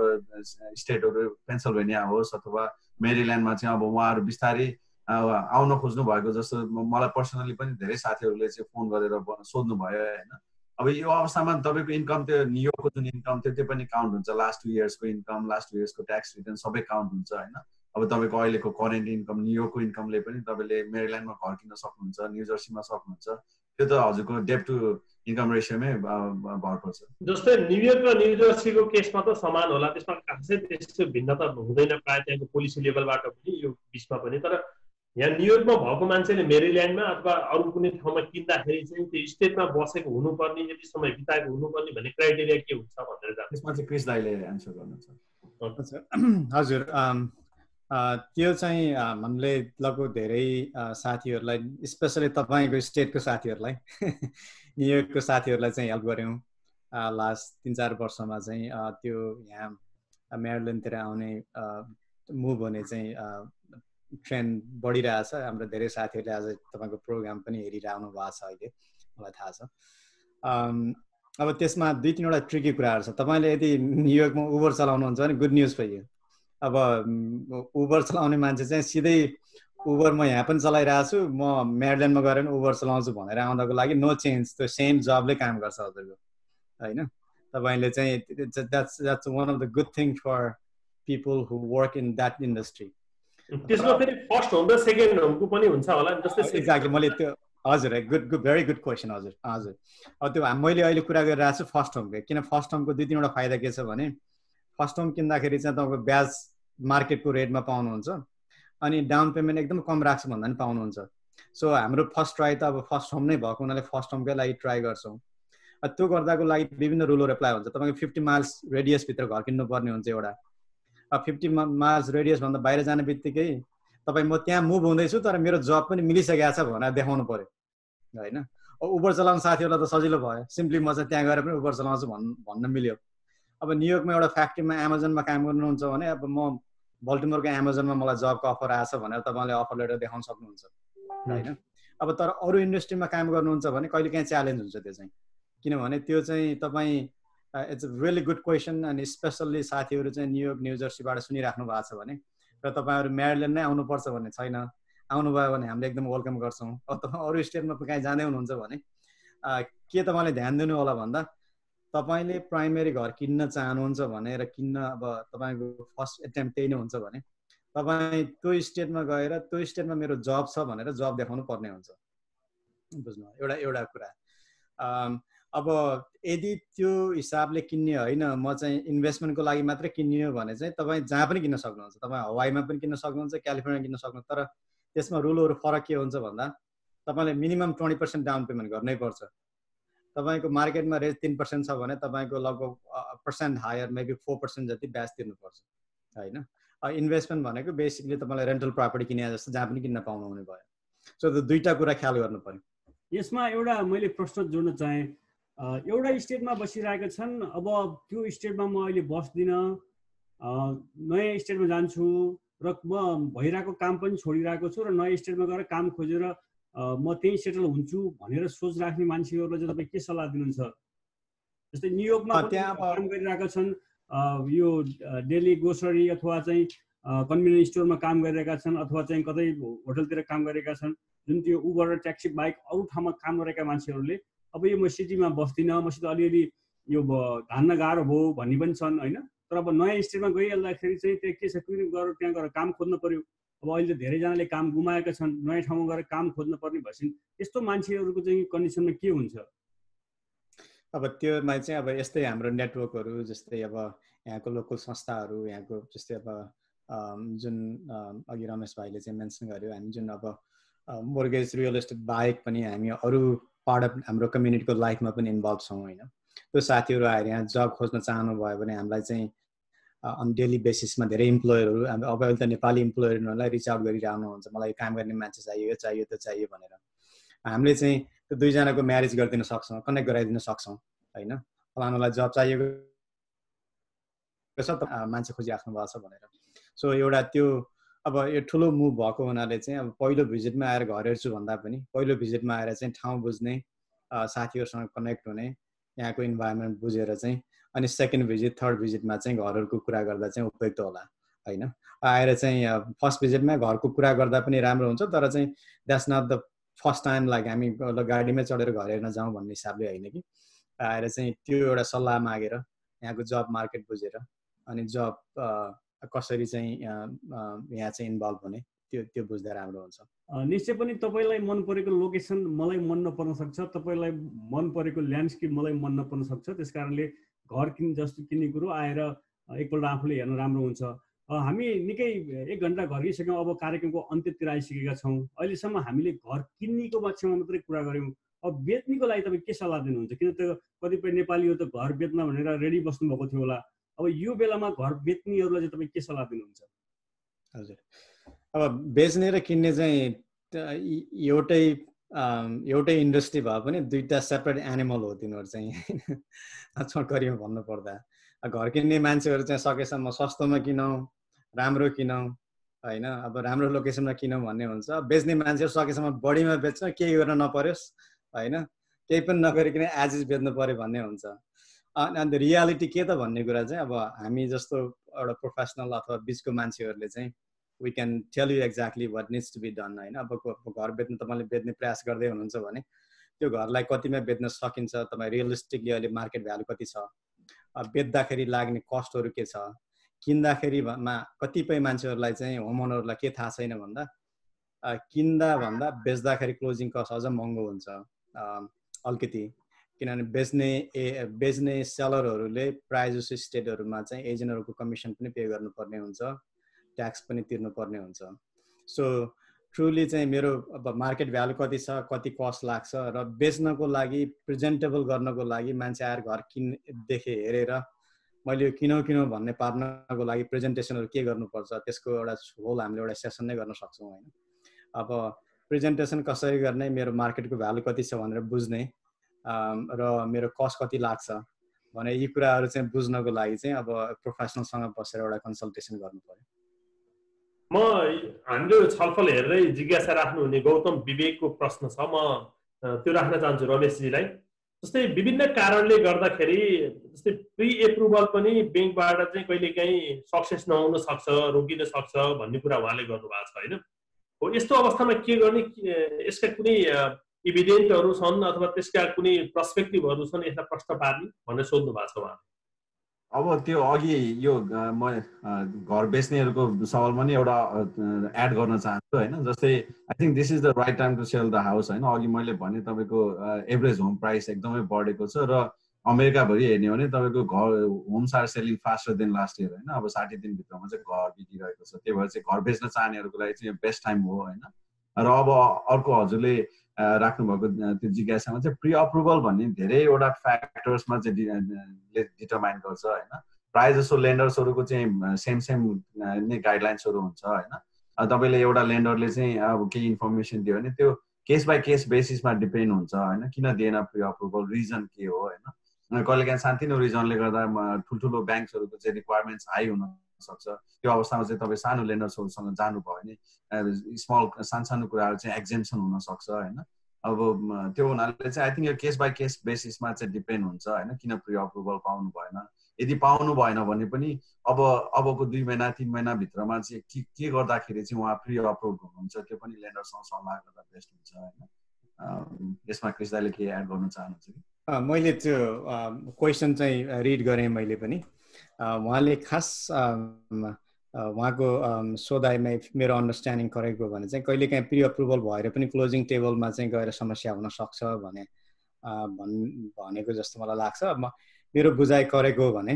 स्टेटहरू पेन्सिल्भेनिया होस् अथवा मेरील्यान्डमा चाहिँ अब उहाँहरू बिस्तारै आउन खोज्नु भएको जस्तो मलाई पर्सनली पनि धेरै साथीहरूले चाहिँ फोन गरेर सोध्नु भयो होइन। अब यो अवस्थामा तपाईँको इन्कम, त्यो न्युयोर्कको जुन इन्कम थियो त्यो पनि काउन्ट हुन्छ। लास्ट 2 इयर्सको इन्कम, लास्ट 2 इयर्सको ट्याक्स रिटर्न सबै काउन्ट हुन्छ होइन। अब तपाईँको अहिलेको करेन्ट इन्कम, न्युयोर्कको इन्कमले पनि तपाईँले मेरील्यान्डमा घर किन्न सक्नुहुन्छ, न्यू जर्सीमा सक्नुहुन्छ। त्यो त हजुरको डेट टु इन्कम रेसियोमै भर पर्छ। जस्तै न्युयोर्क र न्यू जर्सीको केसमा त समान होला, त्यसमा खासै त्यस्तो भिन्नता हुँदैन प्रायः त्यहाँको पोलिसी लेभलबाट पनि यो बिचमा पनि। तर यहाँ न्युयोर्कमा भएको मान्छेले मेरील्यान्डमा अथवा अरू कुनै ठाउँमा किन्दाखेरि चाहिँ त्यो स्टेटमा बसेको हुनुपर्ने, यति समय बिताएको हुनुपर्ने भन्ने क्राइटेरिया के हुन्छ भनेर जान्छ। त्यसमा चाहिँ क्रिस दाइले एन्सर गर्नुहुन्छ। हजुर, त्यो चाहिँ हामीले लगभग धेरै साथीहरूलाई, स्पेसली तपाईँको स्टेटको साथीहरूलाई न्युयोर्कको साथीहरूलाई चाहिँ हेल्प गऱ्यौँ लास्ट 3-4 वर्षमा चाहिँ। त्यो यहाँ मेरील्यान्डतिर आउने मुभ हुने चाहिँ ट्रेन्ड बढिरहेछ। हाम्रो धेरै साथीहरूले आज तपाईँको प्रोग्राम पनि हेरिरहनु भएको छ, अहिले मलाई थाहा छ। अब त्यसमा 2-3वटा ट्रिकी कुराहरू छ। तपाईँले यदि न्युयोर्कमा उबर चलाउनुहुन्छ भने गुड न्युज पाइयो। अब उबर चलाउने मान्छे चाहिँ सिधै उबर म यहाँ पनि चलाइरहेको छु, म मेरील्यान्डमा गएर पनि उबर चलाउँछु भनेर आउँदाको लागि नो चेन्ज, त्यो सेम जबले काम गर्छ हजुरको होइन। तपाईँले चाहिँ that's one of the good thing for people who work in that industry. त्यसमा फेरि फर्स्ट होम र सेकेन्ड होमको पनि हुन्छ होला जस्तै। एक्ज्याक्टली, मैले त्यो हजुर भेरी गुड क्वेसन हजुर। अब त्यो मैले अहिले कुरा गरिरहेको छु फर्स्ट होमको। किन फर्स्ट होमको 2-3वटा फाइदा के छ भने, फर्स्ट होम किन्दाखेरि चाहिँ तपाईँको ब्याज मार्केटको रेटमा पाउनुहुन्छ, अनि डाउन पेमेन्ट एकदम कम राख्छु भन्दा पनि पाउनुहुन्छ। सो हाम्रो फर्स्ट ट्राई त अब फर्स्ट होम नै भएको हुनाले फर्स्ट होमकै लागि ट्राई गर्छौँ। त्यो गर्दाको लागि विभिन्न रुलहरू एप्लाई हुन्छ। तपाईँको 50 माइल्स रेडियसभित्र घर किन्नुपर्ने हुन्छ एउटा। अब 50 माइल्स रेडियसभन्दा बाहिर जाने बित्तिकै तपाईँ म त्यहाँ मुभ हुँदैछु तर मेरो जब पनि मिलिसकेको छ भनेर देखाउनु पऱ्यो होइन। उबर चलाउने साथीहरूलाई त सजिलो भयो, सिम्पली म चाहिँ त्यहाँ गएर पनि उबर चलाउँछु भन्न मिल्यो। अब न्युयोर्कमा एउटा फ्याक्ट्रीमा एमाजोनमा काम गर्नुहुन्छ भने अब म बल्टिमोरको एमाजोनमा मलाई जबको अफर आएछ भनेर तपाईँले अफर लेटर देखाउन सक्नुहुन्छ होइन। अब तर अरू इन्डस्ट्रीमा काम गर्नुहुन्छ भने कहिलेकाहीँ च्यालेन्ज हुन्छ त्यो चाहिँ, किनभने त्यो चाहिँ तपाईँ it's a really good question. अनि स्पेसल्ली साथीहरू चाहिँ न्युयोर्क न्यू जर्सीबाट सुनिराख्नु भएको छ भने र तपाईँहरू मेरील्यान्ड नै आउनुपर्छ भन्ने छैन, आउनुभयो भने हामीले एकदम वेलकम गर्छौँ। अब तपाईँ अरू स्टेटमा कहीँ जाँदै हुनुहुन्छ भने के तपाईँले ध्यान दिनु होला भन्दा, तपाईँले प्राइमेरी घर किन्न चाहनुहुन्छ भने र किन्न अब तपाईँको फर्स्ट एटेम्प त्यही नै हुन्छ भने तपाईँ त्यो स्टेटमा गएर त्यो स्टेटमा मेरो जब छ भनेर जब देखाउनु पर्ने हुन्छ, बुझ्नु एउटा कुरा। अब यदि त्यो हिसाबले किन्ने होइन, म चाहिँ इन्भेस्टमेन्टको लागि मात्रै किन्ने हो भने चाहिँ तपाईँ जहाँ पनि किन्न सक्नुहुन्छ। तपाईँ हवाईमा पनि किन्न सक्नुहुन्छ, क्यालिफोर्निया किन्न सक्नुहुन्छ। तर त्यसमा रुलहरू फरक के हुन्छ भन्दा तपाईँले मिनिमम 20% डाउन पेमेन्ट गर्नै पर्छ। तपाईँको मार्केटमा रेट 3% छ भने तपाईँको लगभग % हायर, मेबी 4% जति ब्याज तिर्नुपर्छ होइन। इन्भेस्टमेन्ट भनेको बेसिकली तपाईँलाई रेन्टल प्रपर्टी किने जस्तो जहाँ पनि किन्न पाउनु हुने भयो। सो त्यो 2टा कुरा ख्याल गर्नु पर्यो। यसमा एउटा मैले प्रश्न जोड्न चाहेँ, एउटा स्टेटमा बसिरहेका छन्, अब त्यो स्टेटमा म अहिले बस्दिनँ, नयाँ स्टेटमा जान्छु र म भइरहेको काम पनि छोडिरहेको छु र नयाँ स्टेटमा गएर काम खोजेर म त्यही सेटल हुन्छु भनेर सोच राख्ने मान्छेहरूलाई चाहिँ तपाईँ के सल्लाह दिनुहुन्छ? जस्तै न्युयोर्कमा काम गरिरहेका छन्, यो डेली ग्रोसरी अथवा चाहिँ कन्भिनियन्स स्टोरमा काम गरिरहेका छन्, अथवा चाहिँ कतै होटलतिर काम गरेका छन्, जुन त्यो उबर र ट्याक्सी बाइक अरू ठाउँमा काम गरेका मान्छेहरूले अब यो म सिटीमा बस्दिनँ, मसित अलिअलि यो धान्न गाह्रो भयो भन्ने पनि छन् होइन। तर अब नयाँ स्टेटमा गइहाल्दाखेरि चाहिँ त्यहाँ के छ, त्यहाँ गएर काम खोज्नु पर्यो। अब अहिले धेरैजनाले काम गुमाएका छन्, नयाँ ठाउँमा गएर काम खोज्नु पर्ने भएपछि त्यस्तो मान्छेहरूको चाहिँ कन्डिसनमा के हुन्छ? अब त्योमा चाहिँ अब यस्तै हाम्रो नेटवर्कहरू जस्तै अब यहाँको लोकल संस्थाहरू, यहाँको जस्तै अब जुन अघि रमेश भाइले चाहिँ मेन्सन गर्यो, हामी जुन अब मोर्गेज रियल एस्टेट बाहेक पनि हामी अरू पार्ट अफ हाम्रो कम्युनिटीको लाइफमा पनि इन्भल्भ छौँ होइन। त्यो साथीहरू आएर यहाँ जब खोज्न चाहनुभयो भने हामीलाई चाहिँ अन डेली बेसिसमा धेरै इम्प्लोयरहरू, अब अहिले त नेपाली इम्प्लोयरहरूलाई रिच आउट गरिरहनुहुन्छ, मलाई काम गर्ने मान्छे चाहियो, चाहियो त चाहियो भनेर। हामीले चाहिँ त्यो दुईजनाको म्यारेज गरिदिन सक्छौँ, कनेक्ट गराइदिन सक्छौँ होइन। फलानुलाई जब चाहिएको छ मान्छे खोजिराख्नु भएको छ भनेर। सो एउटा त्यो अब यो ठुलो मुभ भएको हुनाले चाहिँ अब पहिलो भिजिटमा आएर घर हेर्छु भन्दा पनि पहिलो भिजिटमा आएर चाहिँ ठाउँ बुझ्ने, साथीहरूसँग कनेक्ट हुने, यहाँको इन्भाइरोमेन्ट बुझेर चाहिँ अनि सेकेन्ड भिजिट थर्ड भिजिटमा चाहिँ घरहरूको कुरा गर्दा चाहिँ उपयुक्त होला होइन। आएर चाहिँ फर्स्ट भिजिटमा घरको कुरा गर्दा पनि राम्रो हुन्छ, तर चाहिँ that's not the first time like हामी गाडीमै चढेर घर हेर्न जाउँ भन्ने हिसाबले होइन कि। आएर चाहिँ त्यो एउटा सल्लाह मागेर यहाँको जब मार्केट बुझेर अनि जब कसरी चाहिँ यहाँ चाहिँ इन्भल्भ हुने त्यो बुझ्दा राम्रो हुन्छ। निश्चय पनि तपाईँलाई मन परेको लोकेसन मलाई मन नपर्न सक्छ, तपाईँलाई मन परेको ल्यान्डस्केप मलाई मन नपर्न सक्छ। त्यस कारणले घर जस्तो किन्ने कुरो आएर एकपल्ट आफूले हेर्न राम्रो हुन्छ। हामी निकै 1 घन्टा घर गइसक्यौँ, अब कार्यक्रमको अन्त्यतिर आइसकेका छौँ। अहिलेसम्म हामीले घर किन्नेको पक्षमा मात्रै कुरा गऱ्यौँ। अब बेच्नेको लागि तपाईँ के सल्लाह दिनुहुन्छ? किन त कतिपय नेपालीहरू त घर बेच्न भनेर रेडी बस्नुभएको थियो होला। अब यो बेलामा घर बेच्नेहरूलाई चाहिँ तपाईँ के सल्लाह दिनुहुन्छ? हजुर, अब बेच्ने र किन्ने चाहिँ एउटै इन्डस्ट्री भए पनि दुईवटा सेपरेट एनिमल हो तिनीहरू चाहिँ छोटकरीमा भन्नुपर्दा। घर किन्ने मान्छेहरू चाहिँ सकेसम्म सस्तोमा किनौँ, राम्रो किनौँ होइन, अब राम्रो लोकेसनमा किनौँ भन्ने हुन्छ। बेच्ने मान्छेहरू सकेसम्म बढीमा बेच्छ, केही गर्न नपरोस् होइन, केही पनि नगरिकन एज इज बेच्नु पऱ्यो भन्ने हुन्छ। अन्त रियालिटी के त भन्ने कुरा चाहिँ अब हामी जस्तो एउटा प्रोफेसनल अथवा बिचको मान्छेहरूले चाहिँ we can tell you exactly what needs to be done होइन। अब घर बेच्नु तपाईँले बेच्ने प्रयास गर्दै हुनुहुन्छ भने त्यो घरलाई कतिमा बेच्न सकिन्छ, तपाईँ रियलिस्टिकली अहिले मार्केट भ्यालु कति छ, बेच्दाखेरि लाग्ने कस्टहरू के छ, किन्दाखेरिमा कतिपय मान्छेहरूलाई चाहिँ होम ओनरहरूलाई के थाहा छैन भन्दा किन्दा भन्दा बेच्दाखेरि क्लोजिङ कस्ट अझ महँगो हुन्छ अलिकति, किनभने बेच्ने सेलरहरूले प्रायः जस्तो स्टेटहरूमा चाहिँ एजेन्टहरूको कमिसन पनि पे गर्नुपर्ने हुन्छ, ट्याक्स पनि तिर्नुपर्ने हुन्छ। सो ट्रुली चाहिँ मेरो अब मार्केट भ्यालु कति छ, कति कस्ट लाग्छ र बेच्नको लागि प्रेजेन्टेबल गर्नको लागि मान्छे आएर घर देखे हेरेर मैले यो किनौँ भन्ने पार्नको लागि प्रेजेन्टेसनहरू के गर्नुपर्छ त्यसको एउटा होल हामीले एउटा सेसन नै गर्न सक्छौँ होइन। अब प्रेजेन्टेसन कसरी गर्ने, मेरो मार्केटको भ्यालु कति छ भनेर बुझ्ने र मेरो कस्ट कति लाग्छ भने यी कुराहरू चाहिँ बुझ्नको लागि चाहिँ अब प्रोफेसनलसँग बसेर एउटा कन्सल्टेसन गर्नु पर्यो। म हाम्रो छलफल हेर्दै जिज्ञासा राख्नुहुने गौतम विवेकको प्रश्न छ, म त्यो राख्न चाहन्छु रमेशजीलाई। जस्तै विभिन्न कारणले गर्दाखेरि जस्तै प्री एप्रुभल पनि ब्याङ्कबाट चाहिँ कहिलेकाहीँ सक्सेस नहुन सक्छ, रोकिन सक्छ भन्ने कुरा उहाँले गर्नुभएको छ होइन। हो यस्तो अवस्थामा के गर्ने, यसका कुनै इभिडेन्टहरू छन् अथवा त्यसका कुनै पर्सपेक्टिभहरू छन् यसलाई प्रश्न पार्ने भनेर सोध्नु भएको छ उहाँले। अब त्यो अघि यो म घर बेच्नेहरूको सवालमा नि एउटा एड गर्न चाहन्छु होइन। जस्तै I think this is the right time to sell the house होइन। अघि मैले भने तपाईँको एभरेज होम प्राइस एकदमै बढेको छ र अमेरिकाभरि हेर्ने हो भने तपाईँको घर homes are selling faster than last year होइन। अब 60 दिनभित्रमा चाहिँ घर बिकिरहेको छ। त्यही भएर चाहिँ घर बेच्न चाहनेहरूको लागि चाहिँ यो बेस्ट टाइम हो होइन। र अब अर्को हजुरले राख्नुभएको त्यो जिज्ञासामा चाहिँ प्री अप्रुभल भन्ने धेरैवटा फ्याक्टर्समा चाहिँ डिटरमाइन गर्छ होइन। प्रायः जसो लेन्डर्सहरूको चाहिँ सेम नै गाइडलाइन्सहरू हुन्छ होइन। तपाईँले एउटा लेन्डरले चाहिँ अब केही इन्फर्मेसन दियो भने त्यो केस बाई केस बेसिसमा डिपेन्ड हुन्छ होइन, किन दिएन प्री अप्रुभल, रिजन के हो होइन। कहिलेकाहीँ सानोतिनो रिजनले गर्दा ठुल्ठुलो ब्याङ्क्सहरूको चाहिँ रिक्वायरमेन्ट्स हाई हुन सक्छ, त्यो अवस्थामा चाहिँ तपाईँ सानो लेन्डर्सहरूसँग जानुभयो भने स्मल सानो कुराहरू चाहिँ एक्जेम्सन हुनसक्छ होइन। अब त्यो हुनाले चाहिँ आई थिङ्क यो केस बाई केस बेसिसमा चाहिँ डिपेन्ड हुन्छ होइन, किन प्री अप्रुभल पाउनु भएन। यदि पाउनु भएन भने पनि अबको 2 महिना 3 महिनाभित्रमा चाहिँ के गर्दाखेरि चाहिँ उहाँ प्री अप्रुभ हुनुहुन्छ त्यो पनि लेन्डरसँग सल्लाह गर्दा बेस्ट हुन्छ होइन। यसमा क्रिस दाइले के एड गर्न चाहनुहुन्छ कि? मैले त्यो क्वेसन चाहिँ रिड गरेँ मैले पनि। उहाँले खास उहाँको सोधाइमा मेरो अन्डरस्ट्यान्डिङ करेक्ट हो भने चाहिँ कहिलेकाहीँ प्री अप्रुभल भएर पनि क्लोजिङ टेबलमा चाहिँ गएर समस्या हुन सक्छ भनेको जस्तो मलाई लाग्छ। मेरो बुझाइ करेक्ट हो भने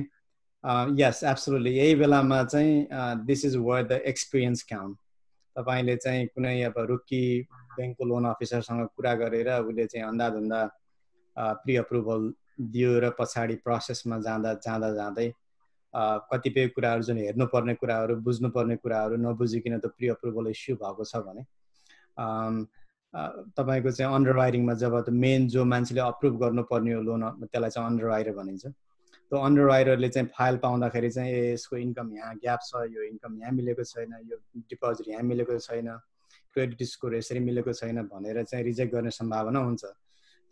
यस एब्सोल्युटली यही बेलामा चाहिँ this is where the experience count. तपाईँले चाहिँ कुनै अब रुकी ब्याङ्कको लोन अफिसरसँग कुरा गरेर उसले चाहिँ अन्धाधुन्दा प्री अप्रुभल दियो र पछाडि प्रोसेसमा जाँदै कतिपय कुराहरू जुन हेर्नुपर्ने कुराहरू बुझ्नुपर्ने कुराहरू नबुझिकन त प्री अप्रुभल इस्यु भएको छ भने तपाईँको चाहिँ अन्डरराइटिङमा जब त मेन जो मान्छेले अप्रुभ गर्नुपर्ने हो लोन त्यसलाई चाहिँ अन्डरराइटर भनिन्छ। त्यो अन्डरराइटरले चाहिँ फाइल पाउँदाखेरि चाहिँ यसको इन्कम यहाँ ग्याप छ, यो इन्कम यहाँ मिलेको छैन, यो डिपोजिट यहाँ मिलेको छैन, क्रेडिट स्कोर यसरी मिलेको छैन भनेर चाहिँ रिजेक्ट गर्ने सम्भावना हुन्छ।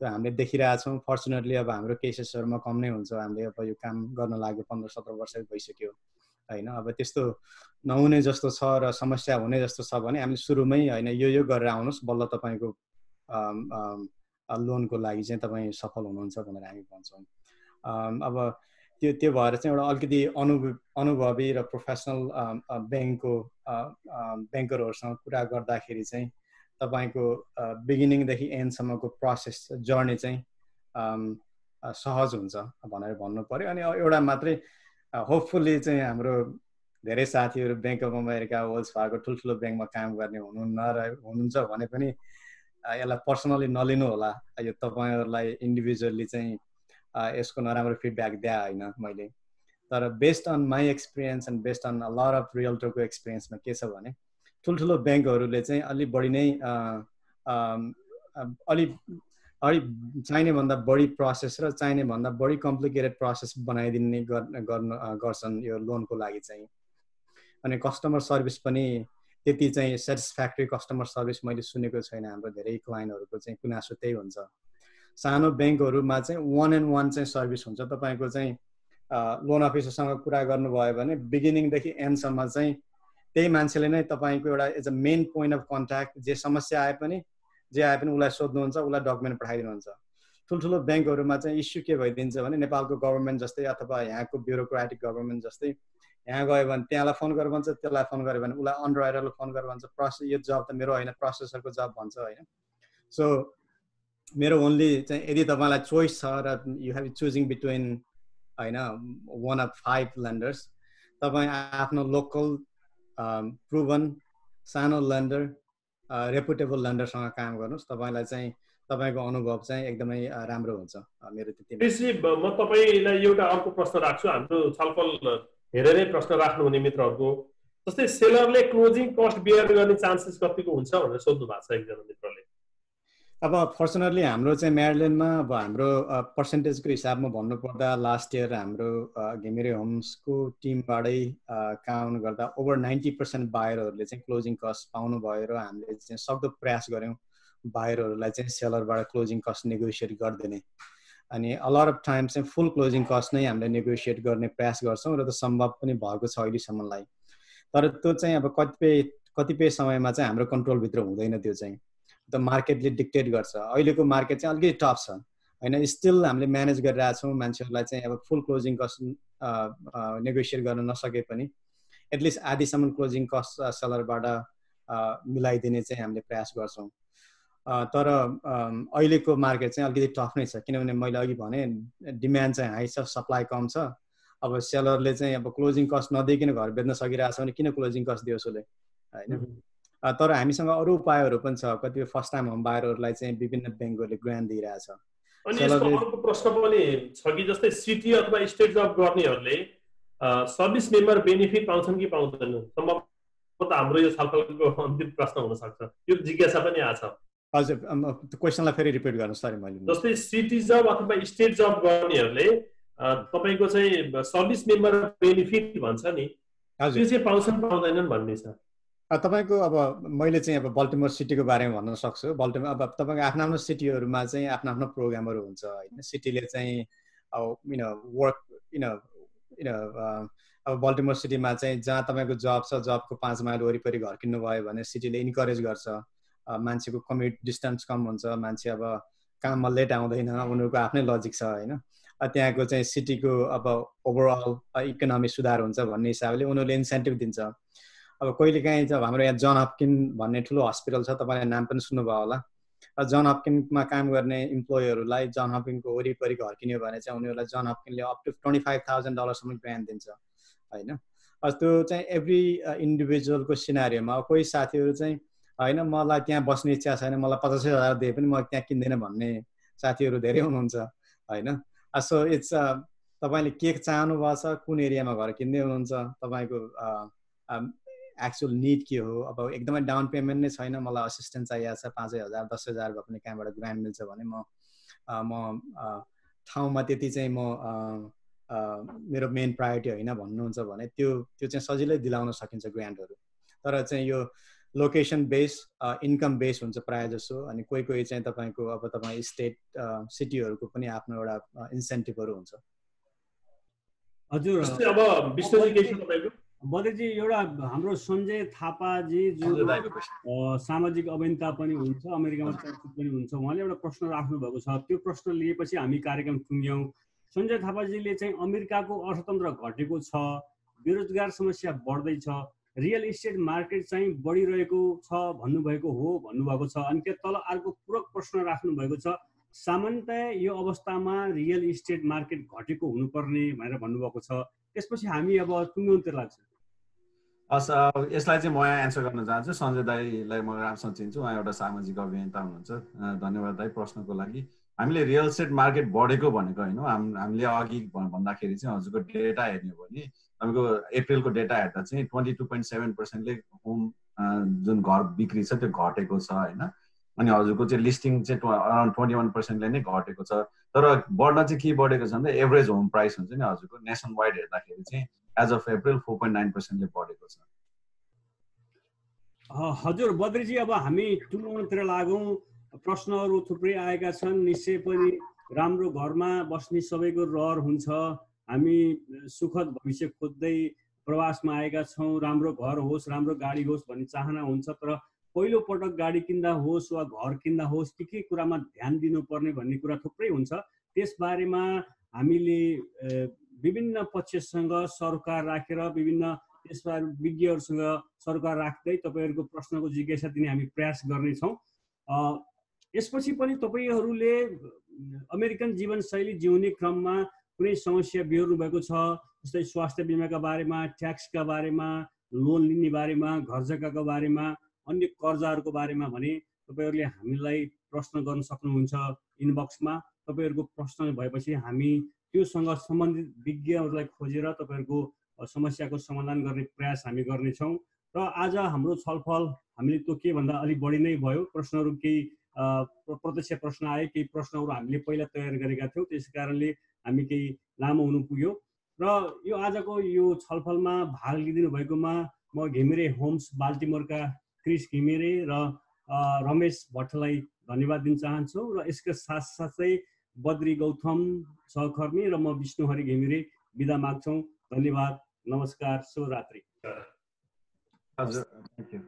त्यो हामीले देखिरहेछौँ। फर्चुनेटली अब हाम्रो केसेसहरूमा कम नै हुन्छ। हामीले अब यो काम गर्न लाग्यो 15-17 वर्ष भइसक्यो होइन। अब त्यस्तो नहुने जस्तो छ र समस्या हुने जस्तो छ भने हामीले सुरुमै होइन यो गरेर आउनुहोस् बल्ल तपाईँको लोनको लागि चाहिँ तपाईँ सफल हुनुहुन्छ भनेर हामी भन्छौँ। अब त्यो भएर चाहिँ एउटा अलिकति अनुभवी र प्रोफेसनल ब्याङ्करहरूसँग कुरा गर्दाखेरि चाहिँ तपाईँको बिगिनिङदेखि एन्डसम्मको प्रोसेस जर्नी चाहिँ सहज हुन्छ भनेर भन्नु पर्यो। अनि एउटा मात्रै होपफुल्ली चाहिँ हाम्रो धेरै साथीहरू bank of America, Wells Fargo ठुल्ठुलो ब्याङ्कमा काम गर्ने हुनुहुन्छ भने पनि यसलाई पर्सनली नलिनु होला। यो तपाईँहरूलाई इन्डिभिजुअली चाहिँ यसको नराम्रो फिडब्याक दिए होइन मैले, तर based on my experience and based on a lot of रियल्टरको एक्सपिरियन्समा के छ भने ठुल्ठुलो ब्याङ्कहरूले चाहिँ अलि बढी नै अलि चाहिने भन्दा बढी प्रोसेस र चाहिने भन्दा बढी कम्प्लिकेटेड प्रोसेस बनाइदिने गर्छन् यो लोनको लागि चाहिँ। अनि कस्टमर सर्भिस पनि त्यति चाहिँ सेटिस्फ्याक्ट्री कस्टमर सर्भिस मैले सुनेको छैन। हाम्रो धेरै क्लाइन्टहरूको चाहिँ गुनासो त्यही हुन्छ। सानो ब्याङ्कहरूमा चाहिँ 1-on-1 चाहिँ सर्भिस हुन्छ। तपाईँको चाहिँ लोन अफिसरसँग कुरा गर्नुभयो भने बिगिनिङदेखि एन्डसम्म चाहिँ त्यही मान्छेले नै तपाईँको एउटा as a main point of contact, जे समस्या आए पनि उसलाई सोध्नुहुन्छ, उसलाई डकुमेन्ट पठाइदिनुहुन्छ। ठुल्ठुलो ब्याङ्कहरूमा चाहिँ इस्यु के भइदिन्छ भने नेपालको गभर्मेन्ट जस्तै अथवा यहाँको ब्युरोक्रेटिक गभर्मेन्ट जस्तै यहाँ गयो भने त्यहाँलाई फोन गरेर भन्छ, त्यसलाई फोन गऱ्यो भने उसलाई अन्डरराइटरलाई फोन गरेर भन्छ, प्रोसेस यो जब त मेरो होइन प्रोसेसरको जब भन्छ होइन। सो मेरो ओन्ली चाहिँ यदि तपाईँलाई चोइस छ र यु हेभ चुजिङ बिट्विन होइन 1 of 5 लेन्डर्स, तपाईँ आफ्नो लोकल प्रुभन सानो लेन्डर रेपुटेबल लेन्डरसँग काम गर्नुहोस्। तपाईँलाई चाहिँ तपाईँको अनुभव चाहिँ एकदमै राम्रो हुन्छ। मेरो त्यति म तपाईँलाई एउटा अर्को प्रश्न राख्छु। हाम्रो छलफल हेरेरै प्रश्न राख्नुहुने मित्रहरूको जस्तै सेलरले क्लोजिङ कस्ट बियर गर्ने चान्सेस कतिको हुन्छ भनेर सोध्नु भएको छ एकजना मित्रले। अब फर्चुनेटली हाम्रो चाहिँ म्यारिल्यान्डमा अब हाम्रो पर्सेन्टेजको हिसाबमा भन्नुपर्दा लास्ट इयर हाम्रो घिमिरे होम्सको टिमबाटै काउन्ट गर्दा ओभर 90% बायरहरूले चाहिँ क्लोजिङ कस्ट पाउनु भयो र हामीले चाहिँ सक्दो प्रयास गऱ्यौँ बायरहरूलाई चाहिँ सेलरबाट क्लोजिङ कस्ट नेगोसिएट गरिदिने। अनि अ लट अफ टाइम चाहिँ फुल क्लोजिङ कस्ट नै हामीले नेगोसिएट गर्ने प्रयास गर्छौँ र त्यो सम्भव पनि भएको छ अहिलेसम्मलाई। तर त्यो चाहिँ अब कतिपय समयमा चाहिँ हाम्रो कन्ट्रोलभित्र हुँदैन। त्यो चाहिँ त मार्केटले डिक्टेट गर्छ। अहिलेको मार्केट चाहिँ अलिकति टफ छ होइन। स्टिल हामीले म्यानेज गरिरहेछौँ मान्छेहरूलाई चाहिँ अब फुल क्लोजिङ कस्ट नेगोसिएट गर्न नसके पनि एटलिस्ट आधीसम्म क्लोजिङ कस्ट सेलरबाट मिलाइदिने चाहिँ हामीले प्रयास गर्छौँ। तर अहिलेको मार्केट चाहिँ अलिकति टफ नै छ, किनभने मैले अघि भने डिमान्ड चाहिँ हाई छ, सप्लाई कम छ। अब सेलरले चाहिँ अब क्लोजिङ कस्ट नदिइकन घर बेच्न सकिरहेछ भने किन क्लोजिङ कस्ट दियोस् उसले होइन। तर हामीसँग अरू उपायहरू पनि छ। कतिपय फर्स्ट टाइम होम बायरहरूलाई चाहिँ विभिन्न ब्याङ्कहरूले ग्रान्ट दिइरहेछ। अनि यसको अर्को प्रश्न पनि छ कि जस्तै सिटी अथवा स्टेट जब गर्नेहरूले सर्भिस मेम्बर बेनिफिट पाउँछन् कि पाउँदैनन्? सम्भवतः हाम्रो यो छलफलको अन्तिम प्रश्न हुन सक्छ। यो जिज्ञासा पनि आछ। हजुर क्वेसनलाई फेरि रिपिट गर्नुहोस् सरी मैले जस्तै सिटी जब अथवा स्टेट जब गर्नेहरूले तपाईको चाहिँ सर्भिस मेम्बर बेनिफिट भन्छ नि त्यो चाहिँ पाउँछन् पाउँदैनन् भन्ने छ तपाईको अब मैले चाहिँ अब बल्टिमोर सिटीको बारेमा भन्न सक्छु बल्टिमोर अब तपाईको आफ्नो आफ्नो सिटीहरुमा चाहिँ आफ्नो आफ्नो प्रोग्रामहरु हुन्छ हैन सिटीले चाहिँ वर्क अब बल्टिमोर सिटीमा चाहिँ जहाँ तपाईको जब छ जबको 5 माइल वरिपरि घर किन्नु भयो भने सिटीले इन्करेज गर्छ मान्छेको कम्युट डिस्टेन्स कम हुन्छ मान्छे अब काममा लेट आउँदैन उनीहरुको आफ्नै लजिक छ हैन त्यहाँको चाहिँ सिटीको अब ओभरअल इकोनोमी सुधार हुन्छ भन्ने हिसाबले उनीहरुले इन्सेन्टिभ दिन्छ अब कहिलेकाहीँ जब हाम्रो यहाँ जन हपकिन भन्ने ठुलो हस्पिटल छ तपाईले नाम पनि सुन्नुभयो होला जन हपकिनमा काम गर्ने इम्प्लोयीहरुलाई जन हपकिनको वरिपरि घर किन्यो भने चाहिँ उनीहरुलाई जन हपकिनले अप टु $25,000 सम्म ग्रान्ट दिन्छ हैन त्यो चाहिँ एभ्री इन्डिभिजुअलको सिनारियोमा कोही साथीहरु चाहिँ हैन मलाई त्यहाँ बस्ने इच्छा छैन मलाई 50,000 दिए पनि म त्यहाँ किन्दैन भन्ने साथीहरु धेरै हुनुहुन्छ हैन सो इट्स तपाईले के चाहनु भएको छ कुन एरियामा घर किन्दै हुनुहुन्छ तपाईको एक्चुअल नीड के हो अब एकदमै डाउन पेमेन्ट नै छैन मलाई असिस्टेन्ट चाहिएको छ 5,000 10,000 भए पनि कहाँबाट ग्रान्ट मिल्छ भने म ठाउँमा त्यति चाहिँ म मेरो मेन प्रायोरिटी हैन भन्नुहुन्छ भने त्यो चाहिँ सजिलै दिलाउन सकिन्छ ग्रान्टहरु तर चाहिँ यो लोकेसन बेस इन्कम बेस हुन्छ प्राय जसो अनि कोही चाहिँ तपाईको अब तपाई स्टेट सिटीहरुको पनि आफ्नो एउटा इन्सेन्टिभहरु हुन्छ हजुर अब विश्वजी के छ तपाईको बद्रीजी एउटा हाम्रो सञ्जय थापाजी जो सामाजिक अभियन्ता पनि हुन्छ अमेरिकामा चर्चित पनि हुन्छ उहाँले एउटा प्रश्न राख्नु भएको छ त्यो प्रश्न लिएपछि हामी कार्यक्रम टुङ्ग्यौं सञ्जय थापाजीले चाहिँ अमेरिकाको अर्थतन्त्र घटेको छ बेरोजगार समस्या बढ्दै छ रियल इस्टेट मार्केट चाहिँ बढिरहेको छ भन्नुभएको हो भन्नुभएको छ अनि त्यो तल अर्को पूरक प्रश्न राख्नु भएको छ सामान्यतया यो अवस्थामा रियल इस्टेट मार्केट घटेको हुनुपर्ने भनेर भन्नुभएको छ त्यसपछि हामी अब टुङ्ग्यौँतिर लाग्छ यसलाई चाहिँ म एन्सर गर्न चाहन्छु सञ्जय दाईलाई म राम्रोसँग चिन्छु उहाँ एउटा सामाजिक अभियन्ता हुनुहुन्छ धन्यवाद दाई प्रश्नको लागि हामीले रियल इस्टेट मार्केट बढेको भनेको हैन हामीले अघि भन्दाखेरि चाहिँ हजुरको डेटा हेर्ने हो भने हामीको अप्रिलको डेटा हेर्दा चाहिँ 22.7% ले होम जुन घर बिक्री छ त्यो घटेको छ हैन अनि हजुरको चाहिँ लिस्टिङ चाहिँ अराउन्ड 21% ले नै घटेको छ तर बढ्न चाहिँ के बढेको छ भन्दा एभरेज होम प्राइस हुन्छ नि हजुरको नेसन वाइड हेर्दाखेरि चाहिँ एज अफ अप्रिल 4.9% ले बढेको छ हजुर बद्रीजी अब हामी टुङ्ग्यौँतिर लागौं प्रश्नहरू थुप्रै आएका छन् निश्चय पनि राम्रो घरमा बस्ने सबैको रहर हुन्छ हामी सुखद भविष्य खोज्दै प्रवासमा आएका छौं राम्रो घर होस् राम्रो गाडी होस् भन्ने चाहना हुन्छ तर पहिलो पटक गाडी किन्दा होस् वा घर किन्दा होस् के कुरामा ध्यान दिनुपर्ने भन्ने कुरा थुप्रै हुन्छ त्यसबारेमा हामीले विभिन्न पक्षसँग सरकार राखेर विभिन्न त्यसबारे विज्ञहरूसँग सरकार राख्दै तपाईहरुको प्रश्नको जिज्ञासा दिने हामी प्रयास गर्नेछौं यसपछि पनि तपाईहरुले अमेरिकन जीवनशैली जिउने क्रममा कुनै समस्या बिहोर्नु भएको छ जस्तै स्वास्थ्य बीमाका बारेमा ट्याक्सका बारेमा लोन लिने बारेमा घर जग्गाको बारेमा अन्य कर्जाहरूको बारेमा भने तपाईहरुले हामीलाई प्रश्न गर्न सक्नुहुन्छ इनबक्समा तपाईहरुको प्रश्न भएपछि हामी त्योसँग सम्बन्धित विज्ञहरूलाई खोजेर तपाईहरुको समस्याको समाधान गर्ने प्रयास हामी गर्नेछौं र आज हाम्रो छलफल हामीले त्यो के भन्दा अलि बढी नै भयो प्रश्नहरू केही प्रत्यक्ष प्रश्न आए केही प्रश्नहरू हामीले पहिला तयार गरेका थियौं त्यसकारणले हामी केही लामो हुनु पुग्यो र यो आजको यो छलफलमा भाग लिदिनु भएकोमा म घिमिरे होम्स बाल्टिमोरका क्रिस घिमिरे र रमेश भट्टलाई धन्यवाद दिन चाहन्छु र यसका साथसाथै बद्री गौतम सहकर्मी र म विष्णुहरि घिमिरे बिदा माग्छौं धन्यवाद नमस्कार शुभरात्रि हजुर थ्यांक यू